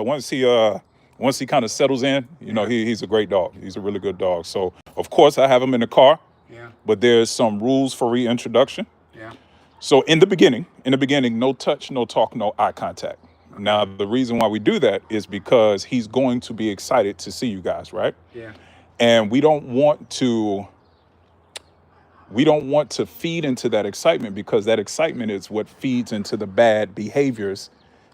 once he kind of settles in, he's a great dog. He's a really good dog. So of course I have him in the car, Yeah. but there's some rules for reintroduction. Yeah. So in the beginning, no touch, no talk, no eye contact. Okay. Now the reason why we do that is because he's going to be excited to see you guys, right? Yeah. And we don't want to feed into that excitement, because that excitement is what feeds into the bad behaviors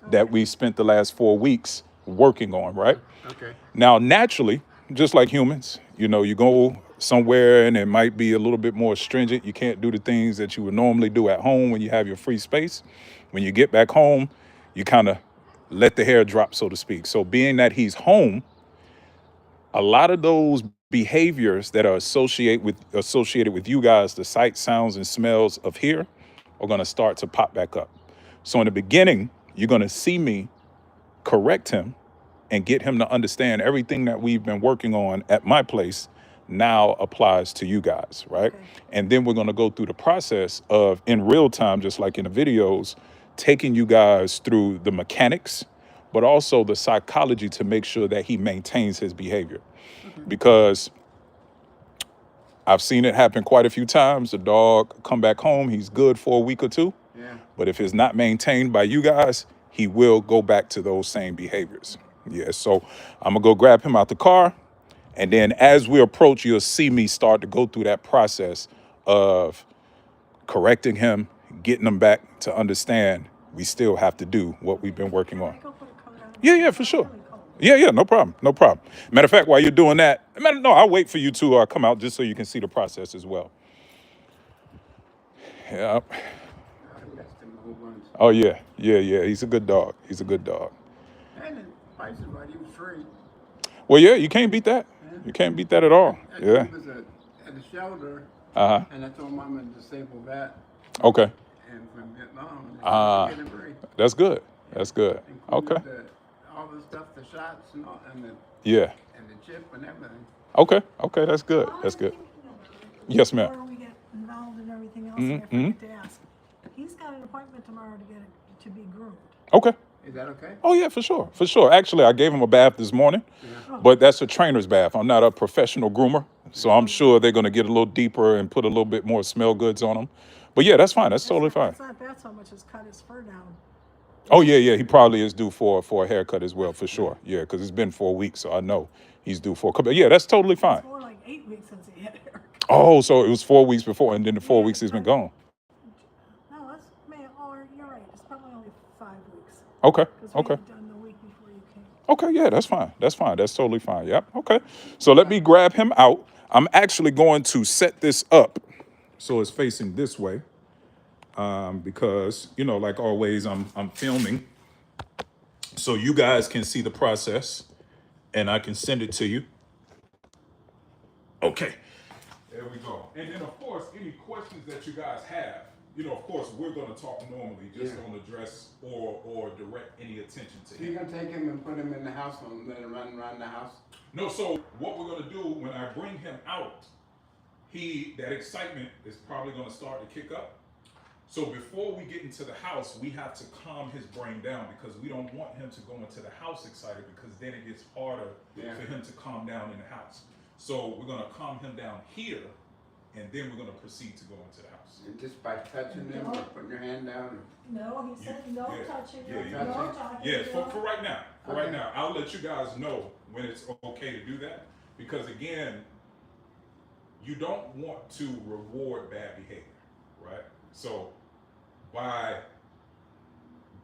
that we spent the last 4 weeks working on, right? Okay. Now, naturally, just like humans, you go somewhere and it might be a little bit more stringent. You can't do the things that you would normally do at home when you have your free space. When you get back home, you kind of let the hair drop, so to speak. So being that he's home, a lot of those behaviors that are associated with you guys, the sights, sounds, and smells of here, are going to start to pop back up. So in the beginning, you're going to see me correct him and get him to understand everything that we've been working on at my place now applies to you guys, right? Okay. And then we're going to go through the process of, in real time, just like in the videos, taking you guys through the mechanics, but also the psychology to make sure that he maintains his behavior. Because I've seen it happen quite a few times. The dog come back home, he's good for a week or two, Yeah. but if it's not maintained by you guys, he will go back to those same behaviors. Yeah, so I'm gonna go grab him out the car, and then as we approach, you'll see me start to go through that process of correcting him, getting him back to understand we still have to do what we've been working on. Can I go put a coat on? Yeah, for sure. It's really cold. Yeah, no problem, no problem. Matter of fact, while you're doing that, no, I'll wait for you to come out just so you can see the process as well. Yeah. I messed him a whole bunch. Oh yeah. He's a good dog. He's a good dog. And the price is right. He was free. Well, yeah, you can't beat that. You can't beat that at all. Yeah. He was at the shelter, Uh huh. and I told him I'm a disabled vet, Okay. and from Vietnam, and Ah, they get him free. that's good. That's good. Included Okay. all the stuff, the shots, and all, Yeah. and the chip and everything. Okay. That's good. While That's I'm good. thinking about it, Yes, ma'am. before we get involved in everything else, and I Mm-hmm. forget to ask, he's got an appointment tomorrow to be groomed. Okay. Is that okay? Oh yeah, for sure. For sure. Actually, I gave him a bath this morning, Yeah. but that's a trainer's bath. I'm not a professional groomer, so I'm sure they're gonna get a little deeper and put a little bit more smell goods on him. But yeah, that's fine. That's totally fine. It's not that so much as cut his fur down. Oh yeah. He probably is due for a haircut as well, for sure. Yeah, because it's been 4 weeks, so I know he's due for a couple. Yeah, that's totally fine. It's more like 8 weeks since he had a haircut. Oh, so it was 4 weeks before, and then the 4 weeks he's been gone. No, you're right. It's probably only 5 weeks. Okay. Because we Okay. had done the week before you came. Okay. Yeah, that's fine. That's fine. That's totally fine. Yep. Okay. So let me grab him out. I'm actually going to set this up so it's facing this way, because like always, I'm filming, so you guys can see the process, and I can send it to you. Okay. There we go. And then, of course, any questions that you guys have, of course, we're going to talk normally. Just Yeah. don't address or direct any attention to So you're him. gonna take him and put him in the house and let him run around the house? No, so what we're going to do when I bring him out, that excitement is probably going to start to kick up. So before we get into the house, we have to calm his brain down, because we don't want him to go into the house excited, because then it gets harder Yeah. for him to calm down in the house. So we're going to calm him down here, and then we're going to proceed to go into the house. And just by touching them or putting your hand down? No, he said no Yeah. touching. Yeah, no yeah. talking. Yeah, for right now. For right Okay. now. I'll let you guys know when it's okay to do that. Because again, you don't want to reward bad behavior, right? So by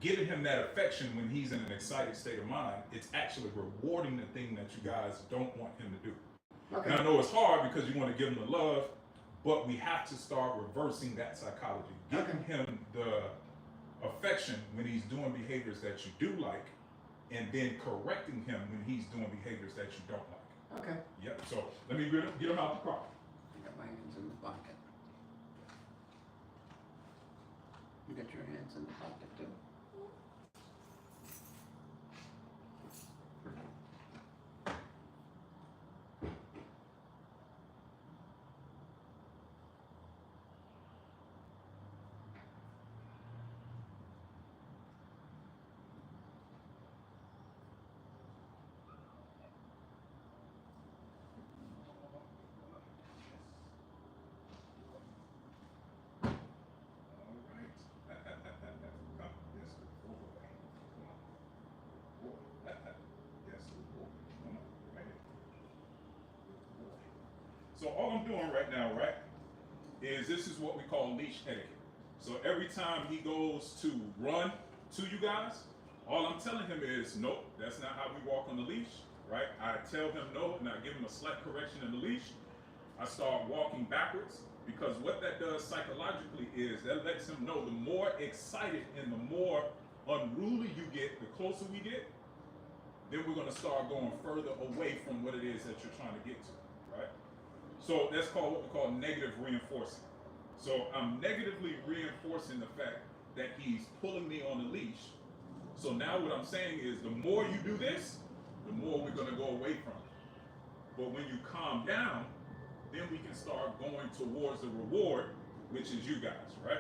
giving him that affection when he's in an excited state of mind, it's actually rewarding the thing that you guys don't want him to do. Okay. And I know it's hard because you want to give him the love, but we have to start reversing that psychology. Giving him the affection when he's doing behaviors that you do like, and then correcting him when he's doing behaviors that you don't like. Okay. Yep. So let me get him out the car. I got my hands in the pocket. You got your hands in the pocket too? So all I'm doing right now, right, is this is what we call leash etiquette. So every time he goes to run to you guys, all I'm telling him is, nope, that's not how we walk on the leash, right? I tell him no, and I give him a slight correction in the leash. I start walking backwards, because what that does psychologically is that lets him know the more excited and the more unruly you get, the closer we get, then we're going to start going further away from what it is that you're trying to get to, right? So that's called what we call negative reinforcing. So I'm negatively reinforcing the fact that he's pulling me on the leash. So now what I'm saying is, the more you do this, the more we're going to go away from it. But when you calm down, then we can start going towards the reward, which is you guys, right?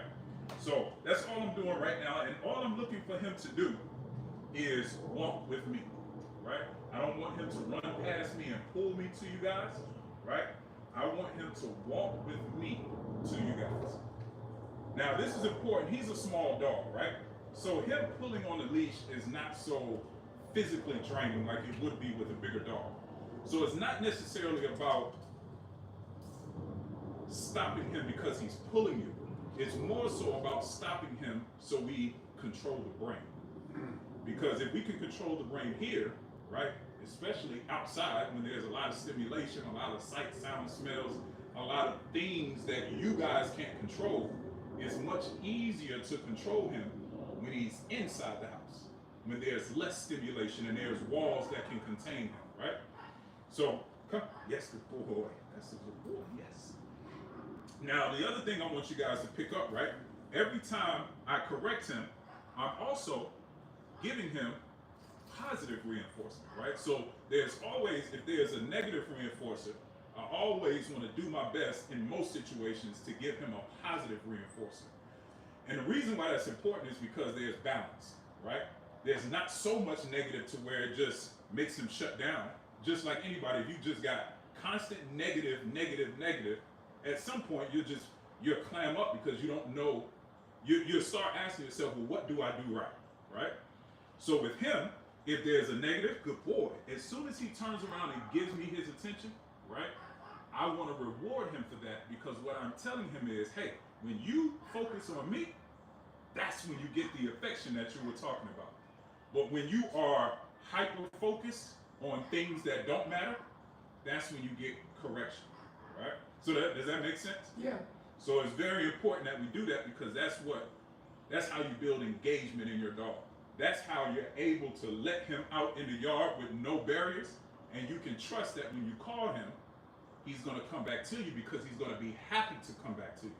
So that's all I'm doing right now, and all I'm looking for him to do is walk with me, right? I don't want him to run past me and pull me to you guys, right? I want him to walk with me to you guys. Now this is important. He's a small dog, right? So him pulling on the leash is not so physically draining like it would be with a bigger dog. So it's not necessarily about stopping him because he's pulling you. It's more so about stopping him so we control the brain. Because if we can control the brain here, right, especially outside when there's a lot of stimulation, a lot of sight, sound, smells, a lot of things that you guys can't control, it's much easier to control him when he's inside the house, when there's less stimulation and there's walls that can contain him, right? So, come, yes, good boy, that's a good boy, yes. Now, the other thing I want you guys to pick up, right, every time I correct him, I'm also giving him positive reinforcement, right? So there's always, if there's a negative reinforcer, I always want to do my best in most situations to give him a positive reinforcer. And the reason why that's important is because there's balance, right? There's not so much negative to where it just makes him shut down. Just like anybody, if you just got constant negative, negative, negative, at some point you'll clam up because you don't know, you'll start asking yourself, well, what do I do right, right? So with him, if there's a negative, good boy. As soon as he turns around and gives me his attention, right, I want to reward him for that, because what I'm telling him is, hey, when you focus on me, that's when you get the affection that you were talking about. But when you are hyper-focused on things that don't matter, that's when you get correction, right? So does that make sense? Yeah. So it's very important that we do that, because that's how you build engagement in your dog. That's how you're able to let him out in the yard with no barriers, and you can trust that when you call him, he's going to come back to you, because he's going to be happy to come back to you.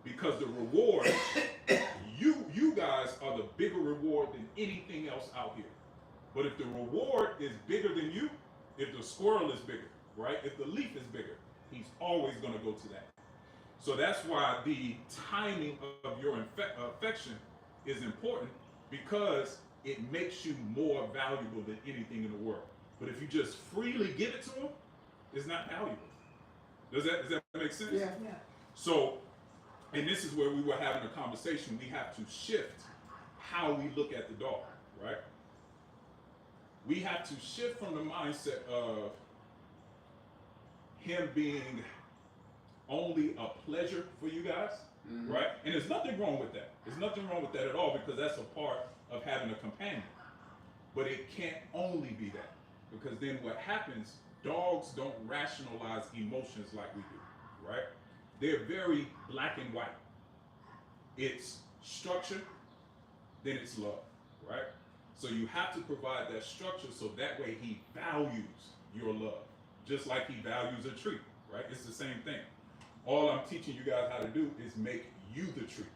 Because the reward, you guys are the bigger reward than anything else out here. But if the reward is bigger than you, if the squirrel is bigger, right? If the leaf is bigger, he's always going to go to that. So that's why the timing of your affection is important, because it makes you more valuable than anything in the world. But if you just freely give it to him, it's not valuable. Does that make sense? Yeah. Yeah. So, and this is where we were having a conversation. We have to shift how we look at the dog, right? We have to shift from the mindset of him being only a pleasure for you guys, right? And there's nothing wrong with that. There's nothing wrong with that at all, because that's a part of having a companion. But it can't only be that, because then what happens, dogs don't rationalize emotions like we do, right? They're very black and white. It's structure, then it's love, right? So you have to provide that structure so that way he values your love, just like he values a tree, right? It's the same thing. All I'm teaching you guys how to do is make you the tree.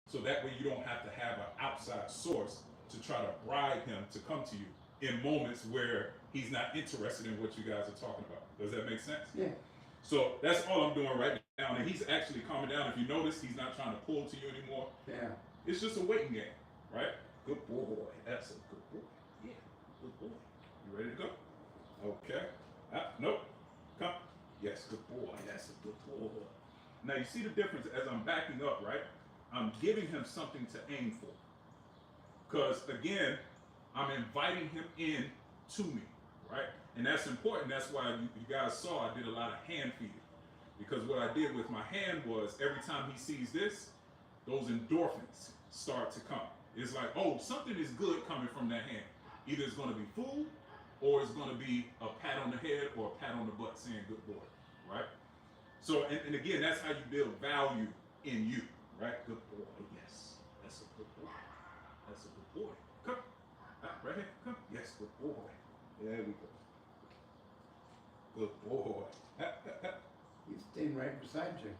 So that way you don't have to have an outside source to try to bribe him to come to you in moments where he's not interested in what you guys are talking about. Does that make sense? Yeah. So that's all I'm doing right now. And he's actually calming down. If you notice, he's not trying to pull to you anymore. Yeah. It's just a waiting game, right? Good boy. That's a good boy. Yeah, good boy. You ready to go? Okay. Nope. Come. Yes, good boy. That's a good boy. Now you see the difference as I'm backing up, right? I'm giving him something to aim for. Because again, I'm inviting him in to me, right? And that's important. That's why you guys saw I did a lot of hand feeding. Because what I did with my hand was every time he sees this, those endorphins start to come. It's like, oh, something is good coming from that hand. Either it's going to be food or it's going to be a pat on the head or a pat on the butt saying good boy, right? So, and again, that's how you build value in you, right? Good boy, yes, that's a good boy. That's a good boy. Come, right here, come. Yes, good boy. There we go. Good boy. He's staying right beside you.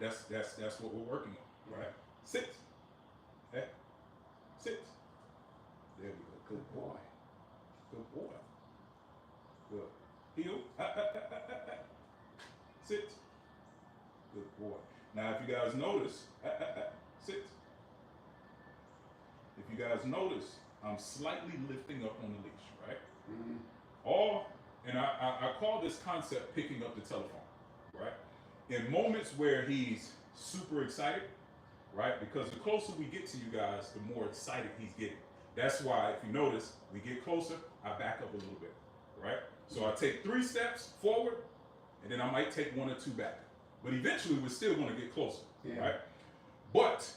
That's what we're working on, right? Sit. Hey, sit. There we go. Good boy. Good boy. Good. Heel. Sit. Good boy. Now, if you guys notice, sit. If you guys notice, I'm slightly lifting up on the leash, right? Mm-hmm. And I call this concept picking up the telephone, right? In moments where he's super excited, right? Because the closer we get to you guys, the more excited he's getting. That's why, if you notice, we get closer, I back up a little bit, right? So I take 3 steps forward, and then I might take 1 or 2 back. But eventually, we're still going to get closer, right? But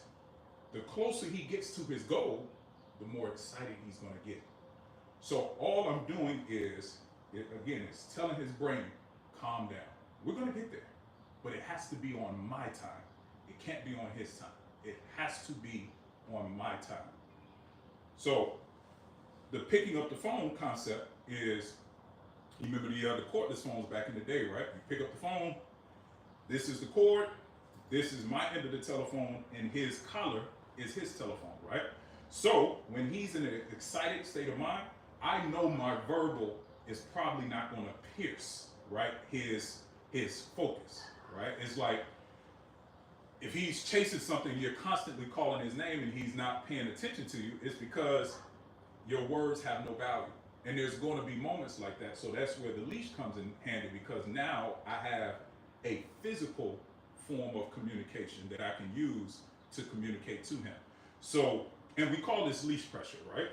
the closer he gets to his goal, the more excited he's going to get. So all I'm doing is, again, it's telling his brain, calm down. We're going to get there, but it has to be on my time. It can't be on his time. It has to be on my time. So the picking up the phone concept is, you remember the cordless phones back in the day, right? You pick up the phone, this is the cord, this is my end of the telephone, and his collar is his telephone, right? So when he's in an excited state of mind, I know my verbal is probably not going to pierce, right, his focus, right? It's like if he's chasing something, you're constantly calling his name and he's not paying attention to you, it's because your words have no value. And there's going to be moments like that. So that's where the leash comes in handy, because now I have a physical form of communication that I can use to communicate to him. So, and we call this leash pressure, right?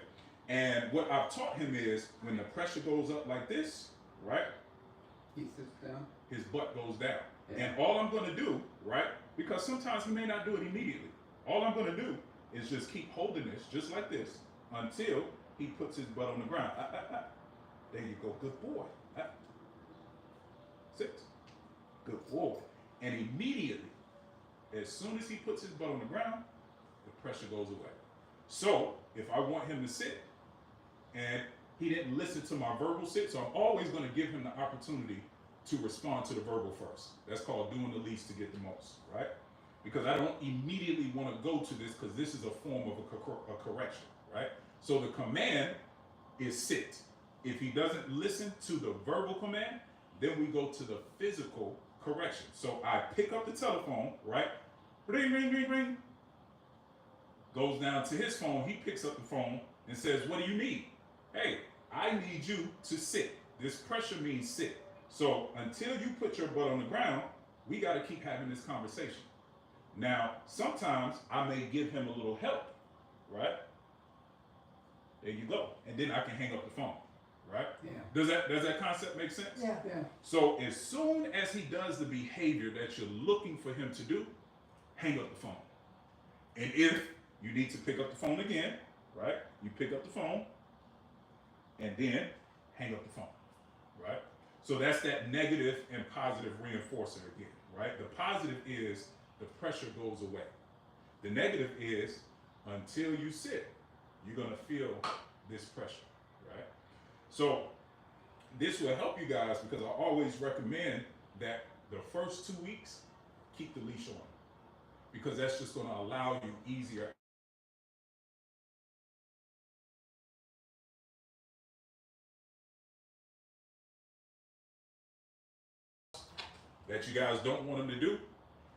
And what I've taught him is when the pressure goes up like this, right? He sits down. His butt goes down. Yeah. And all I'm going to do, right? Because sometimes he may not do it immediately. All I'm going to do is just keep holding this just like this until he puts his butt on the ground. There you go. Good boy. Sit. Good boy. And immediately, as soon as he puts his butt on the ground, the pressure goes away. So if I want him to sit and he didn't listen to my verbal sit, so I'm always going to give him the opportunity to respond to the verbal first. That's called doing the least to get the most, right? Because I don't immediately want to go to this, because this is a form of a correction, right? So the command is sit. If he doesn't listen to the verbal command, then we go to the physical correction. So I pick up the telephone, right? Ring, ring, ring, ring. Goes down to his phone. He picks up the phone and says, what do you need? Hey, I need you to sit. This pressure means sit. So until you put your butt on the ground, we got to keep having this conversation. Now, sometimes I may give him a little help, right? There you go. And then I can hang up the phone, right? Yeah. Does that concept make sense? Yeah. Yeah. So as soon as he does the behavior that you're looking for him to do, hang up the phone. And if you need to pick up the phone again, right? You pick up the phone and then hang up the phone, right? So that's that negative and positive reinforcer again, right? The positive is the pressure goes away. The negative is until you sit, you're going to feel this pressure, right? So this will help you guys, because I always recommend that the first 2 weeks, keep the leash on, because that's just going to allow you easier that you guys don't want him to do,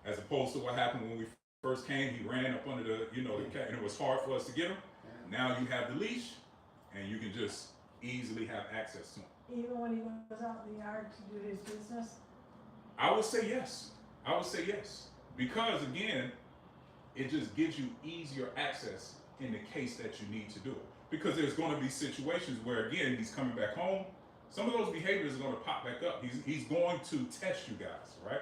as opposed to what happened when we first came. He ran up under the cat, and it was hard for us to get him. Now you have the leash, and you can just easily have access to him. Even when he goes out in the yard to do his business? I would say yes. I would say yes. Because again, it just gives you easier access in the case that you need to do it. Because there's going to be situations where, again, he's coming back home. Some of those behaviors are going to pop back up. He's going to test you guys, right?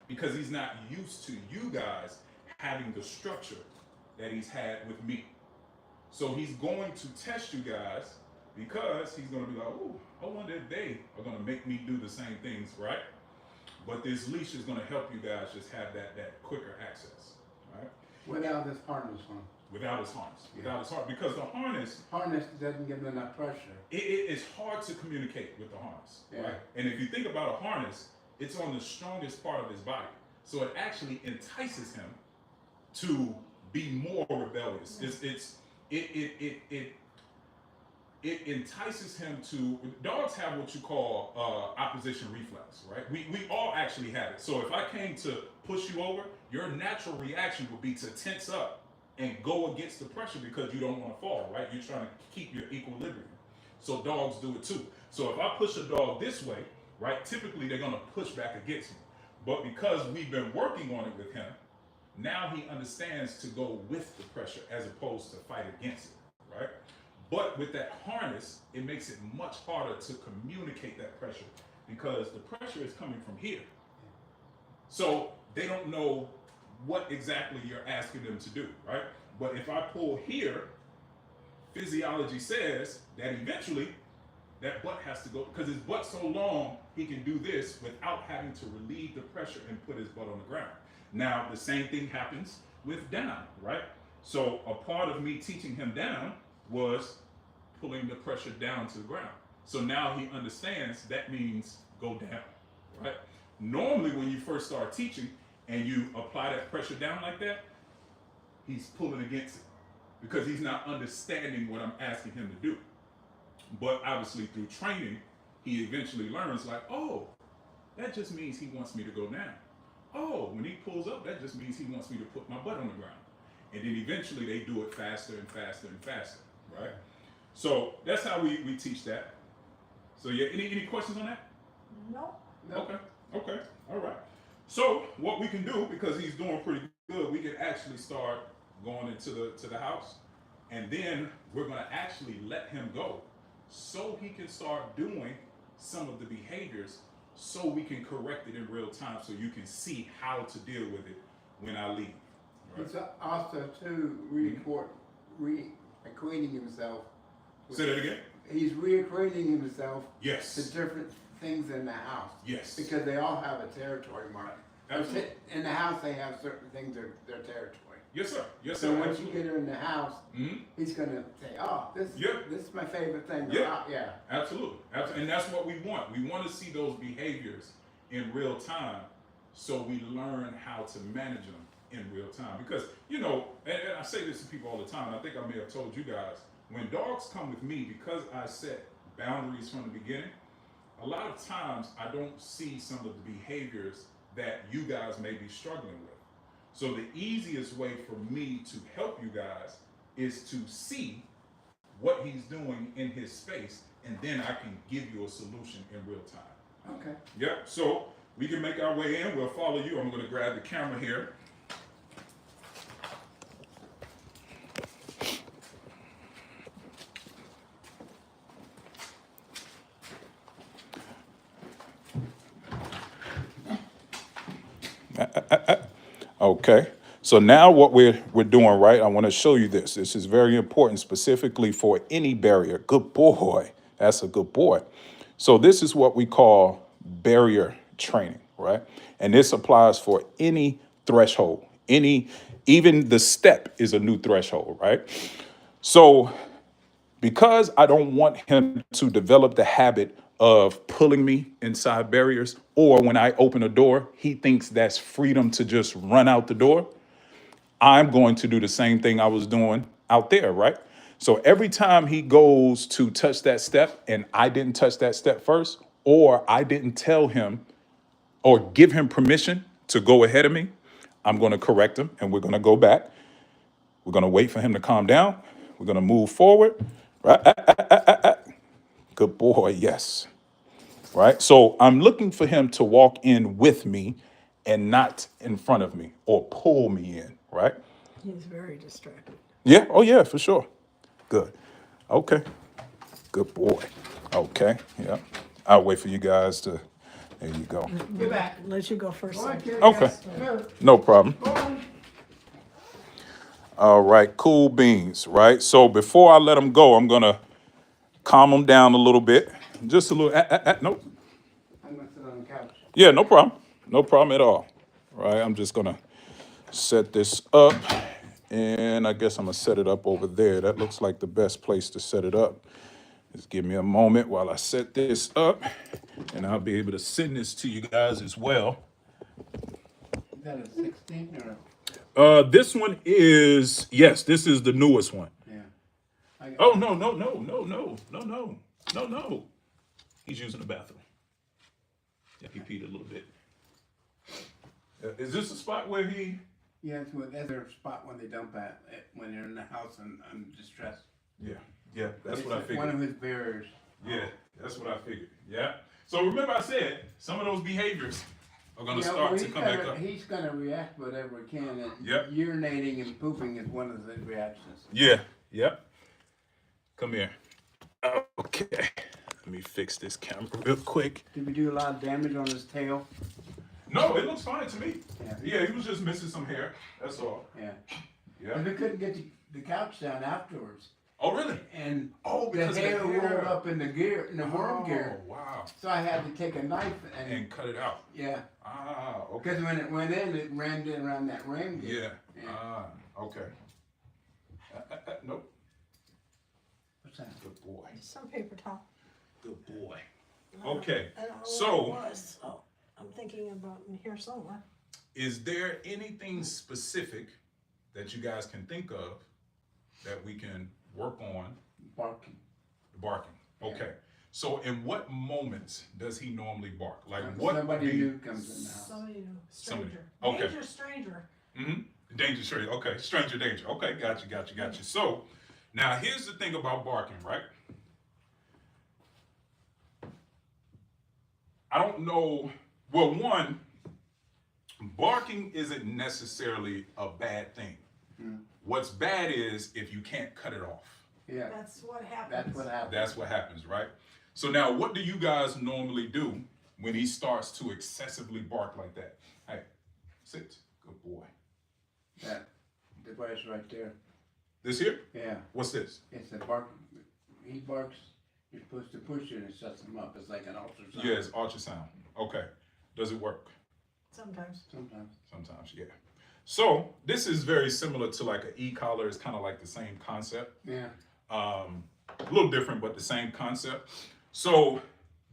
because he's not used to you guys having the structure that he's had with me. So he's going to test you guys because he's going to be like, oh, I wonder if they are going to make me do the same things, right? But this leash is going to help you guys just have that quicker access, right? Without this harness on. Without his harness, without his harness, because the harness, Harness doesn't give him enough pressure. it's hard to communicate with the harness, Yeah. right? And if you think about a harness, it's on the strongest part of his body, so it actually entices him to be more rebellious. It entices him to. Dogs have what you call opposition reflex, right? We all actually have it. So if I came to push you over, your natural reaction would be to tense up and go against the pressure because you don't want to fall, right? You're trying to keep your equilibrium. So dogs do it too. So if I push a dog this way, right, typically they're going to push back against me. But because we've been working on it with him, now he understands to go with the pressure as opposed to fight against it, right? But with that harness, it makes it much harder to communicate that pressure because the pressure is coming from here. So they don't know what exactly you're asking them to do, right? But if I pull here, physiology says that eventually that butt has to go, because his butt's so long, he can do this without having to relieve the pressure and put his butt on the ground. Now, the same thing happens with down, right? So a part of me teaching him down was pulling the pressure down to the ground. So now he understands that means go down, right? Normally, when you first start teaching and you apply that pressure down like that, he's pulling against it because he's not understanding what I'm asking him to do. But obviously through training, he eventually learns like, oh, that just means he wants me to go down. Oh, when he pulls up, that just means he wants me to put my butt on the ground. And then eventually they do it faster and faster and faster, right? So that's how we teach that. So yeah, any questions on that? Nope. Okay, okay, all right. So what we can do, because he's doing pretty good, we can actually start going into the house, and then we're going to actually let him go, so he can start doing some of the behaviors, so we can correct it in real time, so you can see how to deal with it when I leave. Right? He's also too reacquainting himself. Say that again. He's reacquainting himself Yes. to different things in the house. Yes. Because they all have a territory mark. Absolutely. In the house, they have certain things that are their territory. Yes, sir. Yes, sir. So once Absolutely. you get her in the house, he's gonna say, "Oh, this is my favorite thing." Yeah. Yeah. Absolutely. And that's what we want. We want to see those behaviors in real time, so we learn how to manage them in real time. Because and I say this to people all the time. And I think I may have told you guys, when dogs come with me, because I set boundaries from the beginning, a lot of times I don't see some of the behaviors that you guys may be struggling with. So the easiest way for me to help you guys is to see what he's doing in his space, and then I can give you a solution in real time. Okay. Yep, so we can make our way in. We'll follow you. I'm going to grab the camera here. Okay, so now what we're doing, right, I want to show you this. This is very important, specifically for any barrier. Good boy. That's a good boy. So this is what we call barrier training, right? And this applies for any threshold. Even the step is a new threshold, right? So because I don't want him to develop the habit of pulling me inside barriers, or when I open a door, he thinks that's freedom to just run out the door, I'm going to do the same thing I was doing out there, right? So every time he goes to touch that step and I didn't touch that step first, or I didn't tell him or give him permission to go ahead of me, I'm going to correct him and we're going to go back. We're going to wait for him to calm down. We're going to move forward. Right? Good boy, yes. Right? So I'm looking for him to walk in with me and not in front of me or pull me in, right? He's very distracted. Yeah, oh yeah, for sure. Good. Okay. Good boy. Okay, yeah. I'll wait for you guys to There you go. Get back. Let you go first. Go on, kid. Okay. Go. No problem. Go on. All right, cool beans, right? So before I let them go, I'm gonna calm them down a little bit. Just a little, nope. I'm gonna sit on the couch. Yeah, no problem. No problem at all. Right, I'm just gonna set this up, and I guess I'm gonna set it up over there. That looks like the best place to set it up. Just give me a moment while I set this up, and I'll be able to send this to you guys as well. Is that a 16 or? This one is, yes, this is the newest one. Yeah. Oh, no. He's using the bathroom. Yeah, he peed a little bit. Is this a spot where he? Yeah, that's their spot when they dump at when they're in the house and distressed. Yeah, that's what I figured. One of his barriers. Yeah, that's what I figured. Yeah. So remember I said, some of those behaviors are going to start to come back up. He's going to react whatever he can. And Yep. urinating and pooping is one of the reactions. Yeah, yep. Come here. Okay. Let me fix this camera real quick. Did we do a lot of damage on his tail? No, it looks fine to me. Yeah. He was just missing some hair. That's all. Yeah. Yeah. And we couldn't get the couch down afterwards. Oh, really? And because the hair rolled up in the gear, in the worm gear. Wow. So I had to take a knife and cut it out. yeah. Ah, okay. Because when it went in, it rammed in around that ram gear. Yeah. Ah, okay. Nope. What's that? Good boy. Some paper towel. Good boy. Okay. I don't know So, what it was, so I'm thinking about in here somewhere. is there anything specific that you guys can think of that we can work on? Barking. The barking. Okay. Yeah. So in what moments does he normally bark? Like what? Somebody new comes in the house. Somebody new. Somebody. Stranger. Okay. Danger stranger. Mm-hmm. Danger, stranger. Okay. Stranger danger. Okay. Gotcha. So now here's the thing about barking, right? I don't know. Well, one, barking isn't necessarily a bad thing. Mm. What's bad is if you can't cut it off. Yeah. That's what happens. That's what happens. That's what happens, right? So now what do you guys normally do when he starts to excessively bark like that? Hey, sit. Good boy. That device right there. This here? Yeah. What's this? It's a bark. He barks. You're supposed to push it and it shuts him up. It's like an ultrasound. Yeah, it's ultrasound. Okay. Does it work? Sometimes. Sometimes, yeah. So this is very similar to like an e-collar. It's kind of like the same concept. Yeah. A little different, but the same concept. So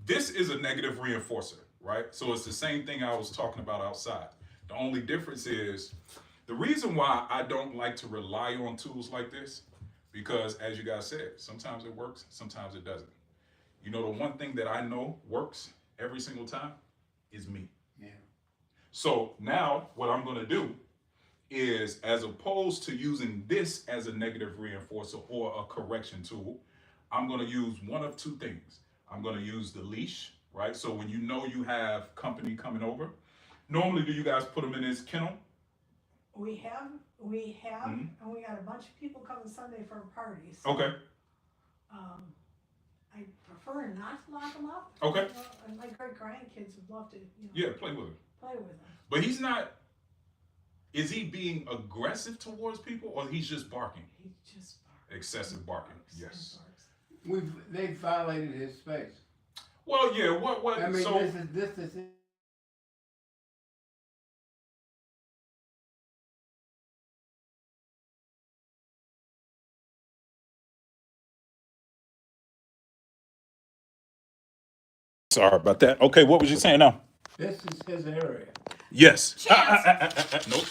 this is a negative reinforcer, right? So it's the same thing I was talking about outside. The only difference is the reason why I don't like to rely on tools like this, because as you guys said, sometimes it works, sometimes it doesn't. You know, the one thing that I know works every single time is me. Yeah. So now what I'm going to do is, as opposed to using this as a negative reinforcer or a correction tool, I'm going to use one of two things. I'm going to use the leash, right? So when you know you have company coming over, normally do you guys put them in this kennel? We have, Mhm. and we got a bunch of people coming Sunday for parties. Okay. I prefer not to lock them up. Okay. And my great grandkids would love to, Yeah, play with him. play with them. But he's not, is he being aggressive towards people or he's just barking? He just barks. Excessive barking, Barks yes. and barks. They've violated his space. Well, yeah, what, I mean, so, this is sorry about that. Okay, what was you saying now? This is his area. Yes.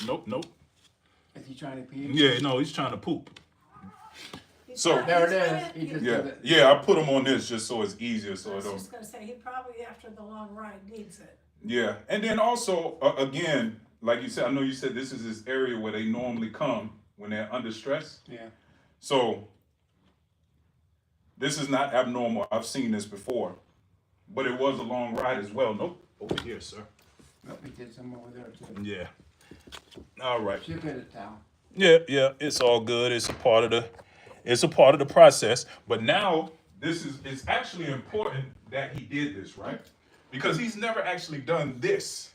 Nope. Is he trying to pee? Yeah, no, he's trying to poop. He's So- not- There it he's is. gonna- He just Yeah, did it. yeah, I put him on this just so it's easier, so I I was don't. just gonna say, he probably, after the long ride, needs it. Yeah, and then also, again, like you said, I know you said this is this area where they normally come when they're under stress. Yeah. So this is not abnormal. I've seen this before, but it was a long ride as well. Nope, over here, sir. Nope, he did some over there too. Yeah. All right. She'll get a towel. Yeah, it's all good. It's a part of the process. But now it's actually important that he did this, right? because he's never actually done this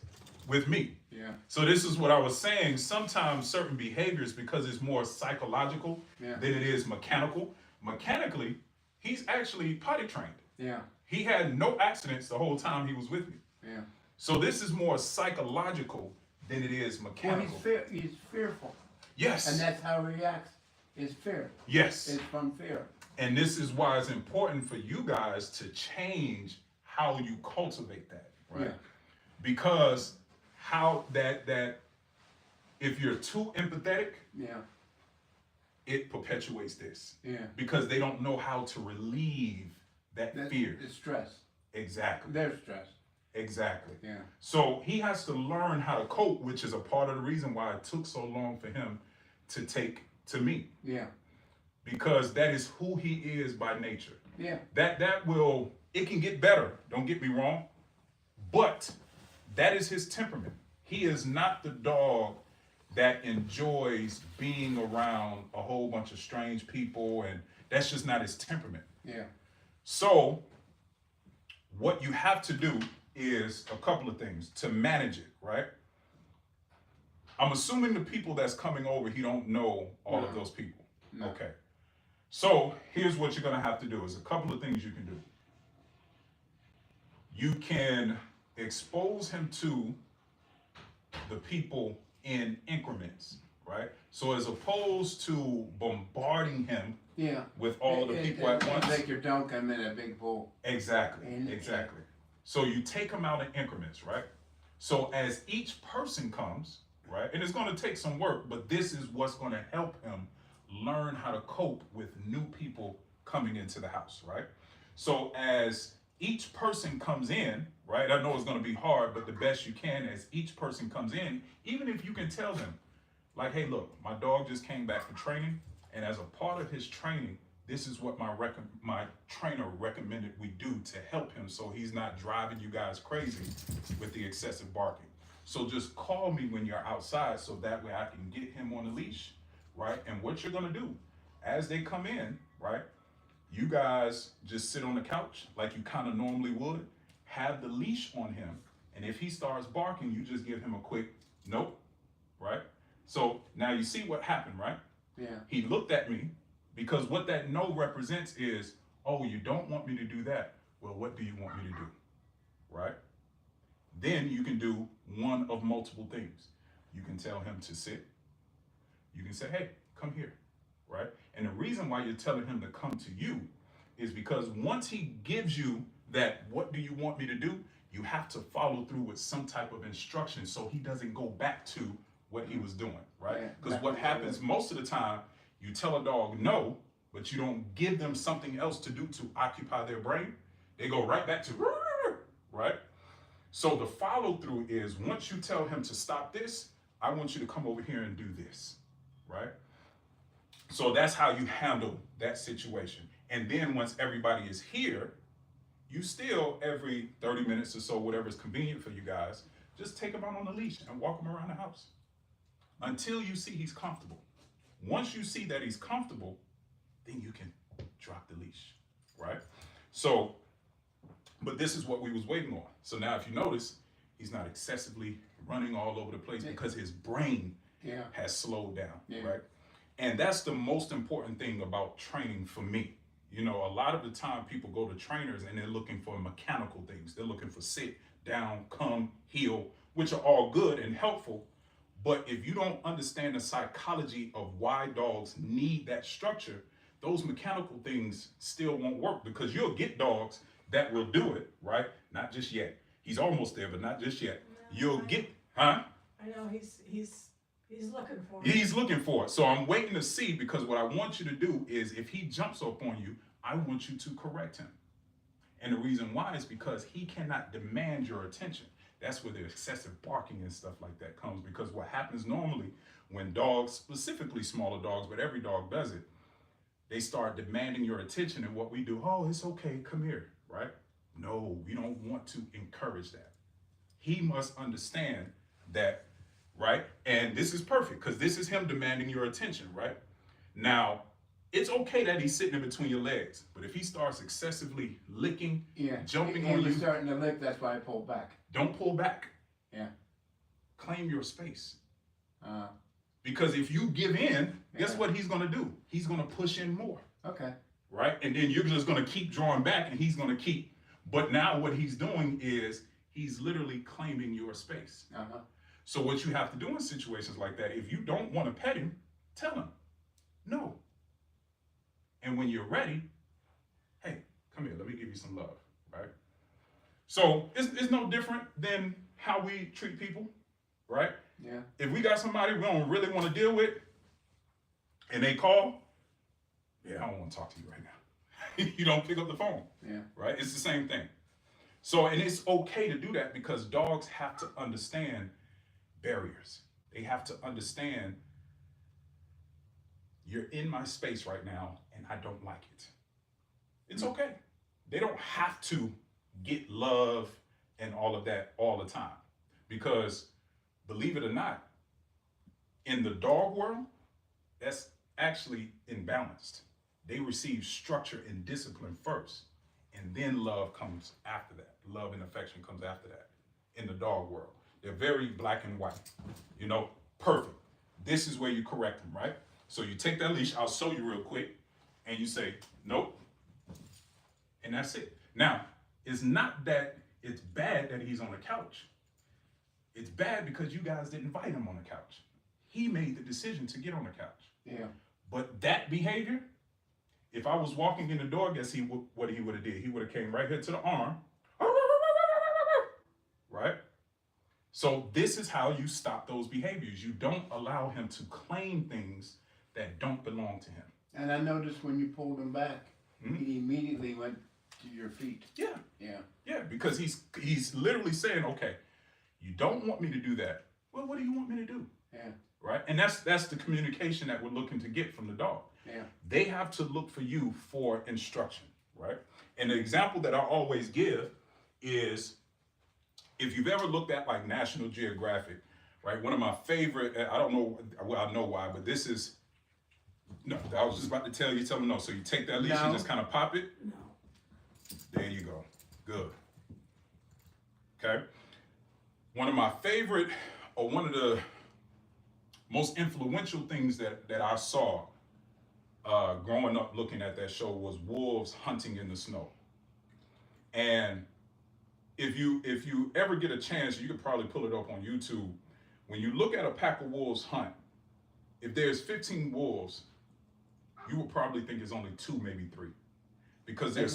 with me. Yeah. So this is what I was saying. Sometimes certain behaviors, because it's more psychological Yeah. than it is mechanical. Mechanically, he's actually potty trained. Yeah. He had no accidents the whole time he was with me. Yeah. So this is more psychological than it is Well, mechanical. he's fearful. Yes. And that's how he reacts. Is fear. Yes. It's from fear. And this is why it's important for you guys to change how you cultivate that, right? Yeah. Because how that if you're too empathetic, Yeah. it perpetuates this. Yeah. Because they don't know how to relieve that fear. The stress. Exactly. Their stress. Exactly. Yeah. So he has to learn how to cope, which is a part of the reason why it took so long for him to take to me. Yeah. Because that is who he is by nature. Yeah. That will, it can get better, don't get me wrong, but that is his temperament. He is not the dog that enjoys being around a whole bunch of strange people, and that's just not his temperament. Yeah. So what you have to do is a couple of things to manage it, right? I'm assuming the people that's coming over, he don't know all of those people. No. Okay. So here's what you're gonna have to do is a couple of things you can do. You can expose him to the people in increments, right? So as opposed to bombarding him Yeah. with all of the people at once. Like your dog come in a big bowl. Exactly, And- exactly. So you take them out in increments, right? So as each person comes, right, and it's gonna take some work, but this is what's gonna help him learn how to cope with new people coming into the house, right? So as each person comes in, right, I know it's gonna be hard, but the best you can as each person comes in, even if you can tell them, like, hey, look, my dog just came back from training, and as a part of his training, this is what my trainer recommended we do to help him so he's not driving you guys crazy with the excessive barking. So just call me when you're outside so that way I can get him on the leash, right? And what you're gonna do, as they come in, right, you guys just sit on the couch like you kind of normally would, have the leash on him, and if he starts barking, you just give him a quick nope, right? So now you see what happened, right? Yeah. He looked at me, because what that no represents is, oh, you don't want me to do that. Well, what do you want me to do, right? Then you can do one of multiple things. You can tell him to sit. You can say, hey, come here, right? And the reason why you're telling him to come to you is because once he gives you that, what do you want me to do? You have to follow through with some type of instruction so he doesn't go back to what he was doing, right? Yeah, Because what happens most of the time, you tell a dog no, but you don't give them something else to do to occupy their brain. They go right back to, right? So the follow through is once you tell him to stop this, I want you to come over here and do this, right? So that's how you handle that situation. And then once everybody is here, you still every 30 minutes or so, whatever is convenient for you guys, just take him out on the leash and walk him around the house until you see he's comfortable. Once you see that he's comfortable, then you can drop the leash, right? So, but this is what we was waiting on. So now if you notice, he's not excessively running all over the place because his brain has slowed down, right? And that's the most important thing about training for me. You know, a lot of the time people go to trainers and they're looking for mechanical things. They're looking for sit, down, come, heel, which are all good and helpful. But if you don't understand the psychology of why dogs need that structure, those mechanical things still won't work, because you'll get dogs that will do it, right? Not just yet. He's almost there, but not just yet. You'll get, huh? I know he's looking for it. He's looking for it. So I'm waiting to see, because what I want you to do is if he jumps up on you, I want you to correct him. And the reason why is because he cannot demand your attention. That's where the excessive barking and stuff like that comes, because what happens normally when dogs, specifically smaller dogs, but every dog does it, they start demanding your attention, and what we do, oh, it's okay, come here, right? No, we don't want to encourage that. He must understand that, right? And this is perfect, because this is him demanding your attention, right? Now, it's okay that he's sitting in between your legs, but if he starts excessively licking, Yeah. jumping and on you, he's starting to lick, that's why I pulled back. don't pull back. Yeah. Claim your space. Uh, Because if you give in, guess Yeah. what he's going to do? He's going to push in more, okay. right? And then you're just going to keep drawing back, and he's going to keep. But now what he's doing is he's literally claiming your space. Uh-huh. So what you have to do in situations like that, if you don't want to pet him, tell him no. And when you're ready, hey, come here, let me give you some love, right? So it's no different than how we treat people, right? Yeah. If we got somebody we don't really want to deal with, and they call, yeah, I don't want to talk to you right now. You don't pick up the phone, Yeah. right? It's the same thing. So, and it's okay to do that because dogs have to understand barriers. They have to understand you're in my space right now and I don't like it. It's okay. They don't have to get love and all of that all the time because believe it or not, in the dog world, that's actually imbalanced. They receive structure and discipline first, and then love comes after that. Love and affection comes after that in the dog world. They're very black and white, perfect. This is where you correct them, right? So you take that leash, I'll show you real quick, and you say, nope, and that's it. Now, it's not that it's bad that he's on the couch. It's bad because you guys didn't invite him on the couch. He made the decision to get on the couch. Yeah. But that behavior, if I was walking in the door, guess what he would have did? He would have came right here to the arm, right? So this is how you stop those behaviors. You don't allow him to claim things that don't belong to him. And I noticed when you pulled him back, Mhm. he immediately went to your feet. Yeah, Yeah. yeah, because he's literally saying, okay, you don't want me to do that. Well, what do you want me to do? Yeah. Right? And that's the communication that we're looking to get from the dog. Yeah. They have to look for you for instruction, right? And the example that I always give is if you've ever looked at like National Geographic, right? One of my favorite, I don't know, well, I know why, but this is, no, I was just about to tell me no. So you take that leash, No. you just kind of pop it. No. There you go. Good. Okay. One of my favorite, or one of the most influential things that I saw growing up looking at that show was wolves hunting in the snow. And if you ever get a chance, you could probably pull it up on YouTube. When you look at a pack of wolves hunt, if there's 15 wolves, you would probably think it's only 2, maybe 3. Because they're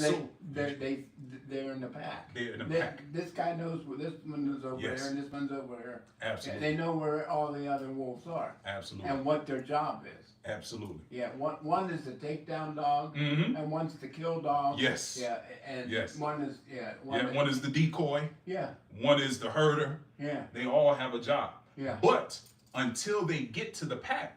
they're in the pack. They're in the pack. This guy knows where this one is over Yes. there and this one's over here. Absolutely. They know where all the other wolves are Absolutely. and what their job is. Absolutely. Yeah, one is the takedown dog, Mm-hmm. and one's the kill dog. Yes. Yeah, and Yes. one is One is the decoy. yeah, One is the herder. yeah, They all have a job. yeah. But until they get to the pack,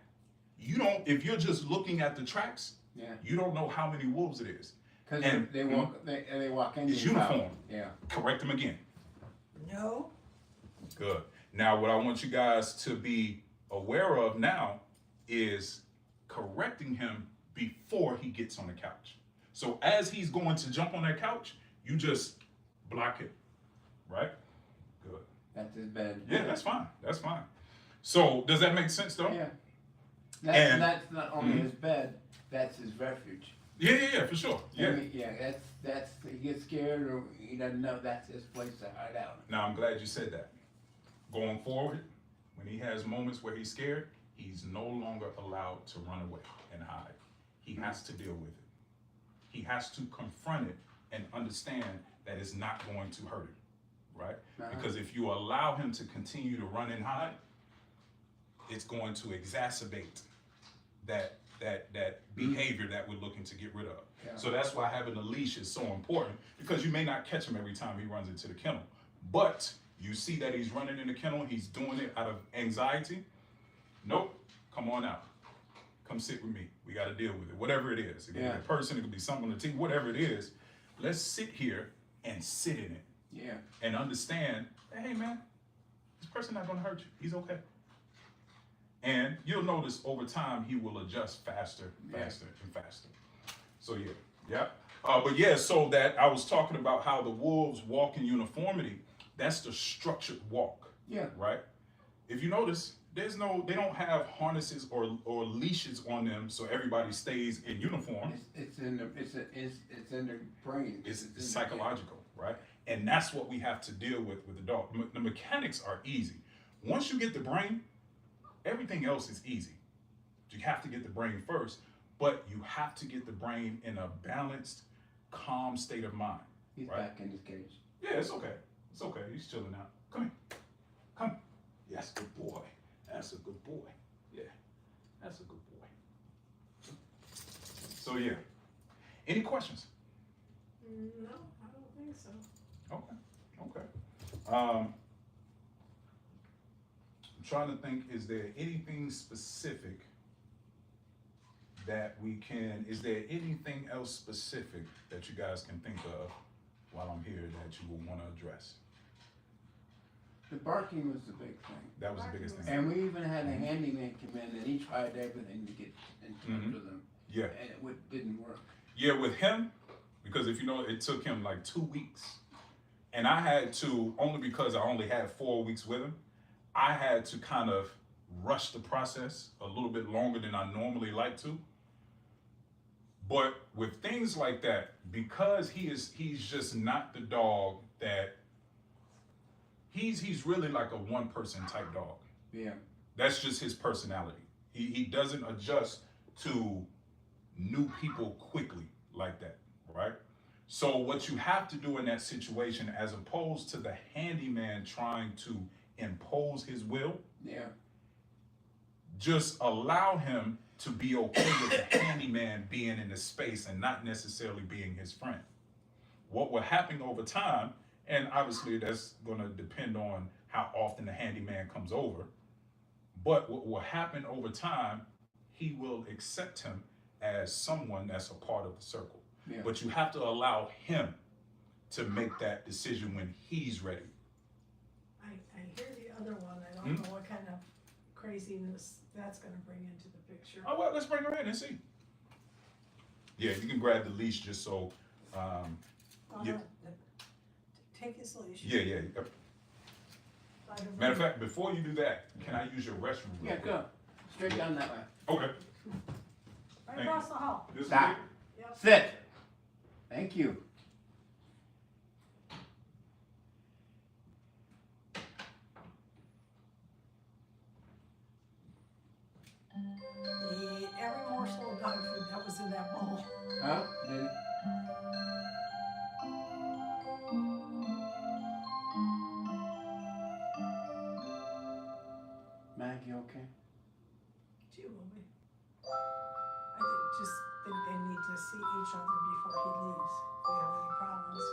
you don't. If you're just looking at the tracks, Yeah, you don't know how many wolves it is. because And- they walk they walk in It's uniform. Yeah, Correct them again. No. Good. Now, what I want you guys to be aware of now is correcting him before he gets on the couch. So as he's going to jump on that couch, you just block it. Right? Good. that's his bed. Yeah, that's fine. That's fine. So does that make sense though? Yeah. And- That's not only Mhm. his bed, that's his refuge. Yeah, for sure. I Yeah. mean, yeah, that's he gets scared or he doesn't know that's his place to hide out. Now I'm glad you said that. Going forward, when he has moments where he's scared, he's no longer allowed to run away and hide. He has to deal with it. He has to confront it and understand that it's not going to hurt him, right? Uh-huh. Because if you allow him to continue to run and hide, it's going to exacerbate that behavior that we're looking to get rid of. Yeah. So that's why having a leash is so important, because you may not catch him every time he runs into the kennel, but you see that he's running in the kennel, he's doing it out of anxiety. Nope, come on out. Come sit with me. We got to deal with it. Whatever it is. It could be a person, it could be something on the TV, whatever it is. Let's sit here and sit in it Yeah, and understand that, hey man, this person not going to hurt you. He's okay. And you'll notice over time he will adjust faster, faster, and faster. So yeah, yeah. But yeah, so that I was talking about how the wolves walk in uniformity. That's the structured walk. Yeah. Right. If you notice, they don't have harnesses or leashes on them, so everybody stays in uniform. It's in the brain. It's psychological, right? And that's what we have to deal with the dog. The mechanics are easy. Once you get the brain, everything else is easy. You have to get the brain first, but you have to get the brain in a balanced, calm state of mind. He's right? back in his cage. Yeah, it's okay. It's okay. He's chilling out. Come here. Come. Yes, good boy. That's a good boy. Yeah, that's a good boy. So yeah. Any questions? No, I don't think so. Okay. I'm trying to think, is there anything specific that is there anything else specific that you guys can think of while I'm here that you will want to address? The barking was the big thing. That was the biggest thing. And we even had a handyman come in and he tried everything to get in touch with them. Yeah. And it didn't work. Yeah, with him, because if you know, it took him like 2 weeks. And I had to, only because I only had 4 weeks with him, I had to kind of rush the process a little bit longer than I normally like to. But with things like that, because he's just not the dog that, he's really like a one person type dog. Yeah. That's just his personality. He doesn't adjust to new people quickly like that, right? So what you have to do in that situation, as opposed to the handyman trying to impose his will, Yeah. just allow him to be okay with the handyman being in the space and not necessarily being his friend. What will happen over time, and obviously that's going to depend on how often the handyman comes over, but what will happen over time, he will accept him as someone that's a part of the circle. Yeah. But you have to allow him to make that decision when he's ready. I hear the other one. I don't know what kind of craziness that's going to bring into the picture. Oh, well, let's bring her in and see. Yeah, you can grab the leash just so, yeah. Take his leash. Yeah. Matter of fact, before you do that, can I use your restroom? real Yeah, quick? go. Straight down that way. Okay. Right across the hall. This is Stop. it? Yep. Sit. Thank you. He ate every morsel of dog food that was in that bowl. Huh? Did it? Maggie, okay? She will be. I just think they need to see each other before he leaves. If they have any problems.